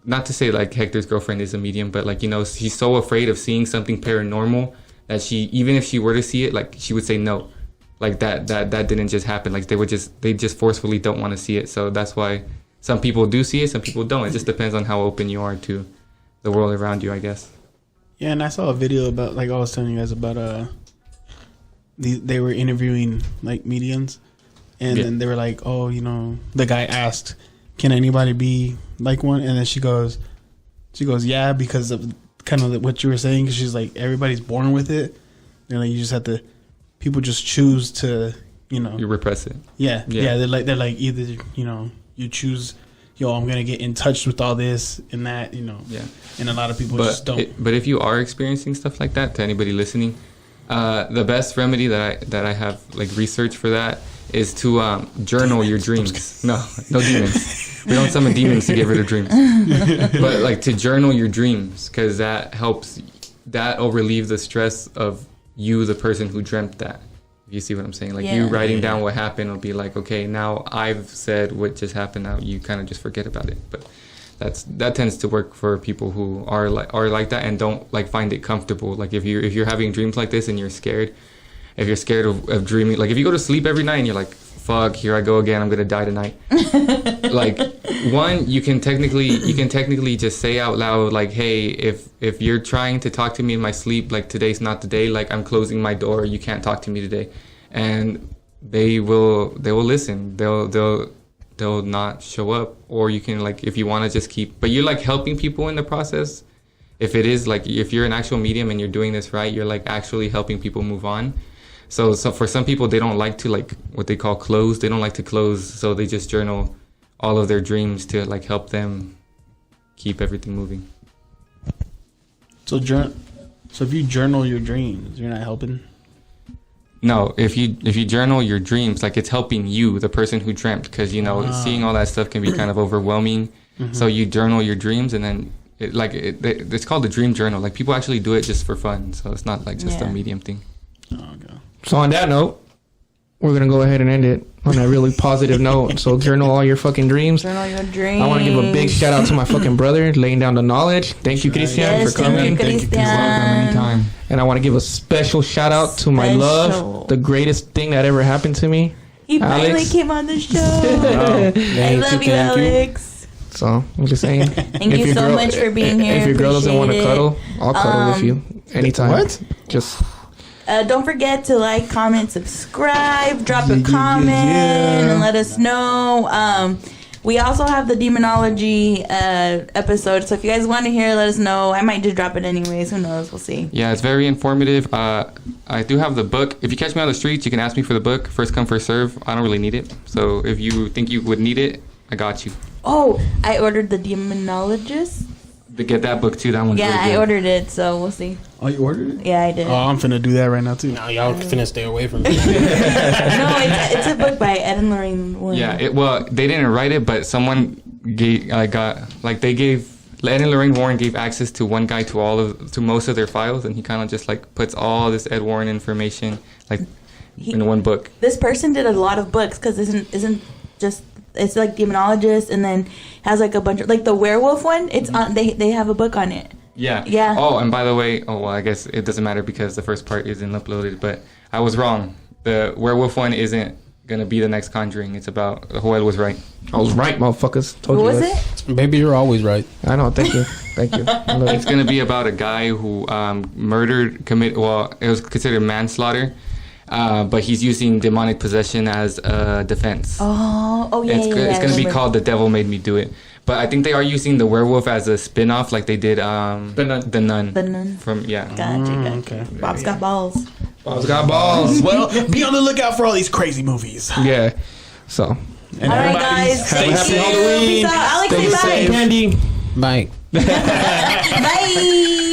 not to say like Hector's girlfriend is a medium, but like, she's so afraid of seeing something paranormal that even if she were to see it, like she would say no, like that didn't just happen. Like they just forcefully don't want to see it. So that's why some people do see it, some people don't. It just depends on how open you are to the world around you, I guess. Yeah, and I saw a video about, like I was telling you guys about, they were interviewing like mediums, and then they were like, oh, the guy asked, can anybody be like one? And then she goes, yeah, because of kind of what you were saying, because she's like, everybody's born with it, and like you just have to, people just choose to, you repress it. Yeah. They're like either you choose, I'm gonna get in touch with all this and that, Yeah. And a lot of people just don't. But if you are experiencing stuff like that, to anybody listening, the best remedy that I have like research for that is to journal your dreams. No demons. We don't summon demons to get rid of dreams. But like to journal your dreams, because that helps. That'll relieve the stress of you, the person who dreamt that. If you see what I'm saying, like you writing down what happened will be like, okay, now I've said what just happened. Now you kind of just forget about it. But that tends to work for people who are like that and don't like find it comfortable. Like if you're having dreams like this and you're scared, if you're scared of dreaming, like if you go to sleep every night and you're like, fuck, here I go again, I'm gonna die tonight. Like you can technically just say out loud, like, hey, if you're trying to talk to me in my sleep, like today's not the day, like I'm closing my door, you can't talk to me today. And they will listen. They'll not show up. Or you can, like, if you want to just keep, but you're like helping people in the process. If it is like, if you're an actual medium and you're doing this right, you're like actually helping people move on. So for some people, they don't like to, like, what they call close. They don't like to close, so they just journal all of their dreams to like help them keep everything moving. So if you journal your dreams, you're not helping? No, if you journal your dreams, like it's helping you, the person who dreamt, because seeing all that stuff can be kind of overwhelming. Mm-hmm. So you journal your dreams, and then it's called the dream journal. Like people actually do it just for fun, so it's not like just a medium thing. Oh, okay. So on that note, we're going to go ahead and end it on a really positive note. So journal all your fucking dreams. Journal your dreams. I want to give a big shout out to my fucking brother laying down the knowledge. Thank you, Christian, for coming. Thank you, Christian. Anytime. And I want to give a special shout out to my love, the greatest thing that ever happened to me. He finally came on the show. I love you, Alex. So I'm just saying. Thank you so much for being here. If your girl doesn't want to cuddle, I'll cuddle with you anytime. What? Just... don't forget to like, comment, subscribe, drop a comment, and let us know. We also have the demonology episode, so if you guys want to hear, let us know. I might just drop it anyways. Who knows? We'll see. Yeah, it's very informative. I do have the book. If you catch me on the streets, you can ask me for the book. First come, first serve. I don't really need it. So if you think you would need it, I got you. Oh, I ordered the demonologist. to get that book too. That one's Yeah, really I good. ordered it, so we'll see. Oh, you ordered it? Yeah, I did. Oh, I'm finna do that right now too. No, y'all finna stay away from me. No, it's a book by Ed and Lorraine Warren. Yeah, well, they didn't write it, but someone gave they gave Ed and Lorraine Warren gave access to one guy to most of their files, and he kind of just like puts all this Ed Warren information like in one book. This person did a lot of books because isn't just it's like demonologist, and then has like a bunch of like the werewolf one. It's on they have a book on it. Yeah. Yeah. Oh, and by the way, I guess it doesn't matter because the first part isn't uploaded, but I was wrong. The werewolf one isn't gonna be the next Conjuring. It's about Joel was right. I was right, motherfuckers. Told What you was that. it? Baby, you're always right. I know. Thank you. Thank you. I love It's it. gonna be about a guy who it was considered manslaughter, but he's using demonic possession as a defense. Oh yeah. It's yeah, gonna be I called The Devil Made Me Do It. But I think they are using the werewolf as a spin-off like they did The Nun. The Nun. The Nun. From Gotcha. Okay. Bob's got balls. Bob's got balls. Well, be on the lookout for all these crazy movies. Yeah. So. And All right, everybody guys. stay Thank safe. you. Peace out. Alex, say bye. Candy. Bye. Bye.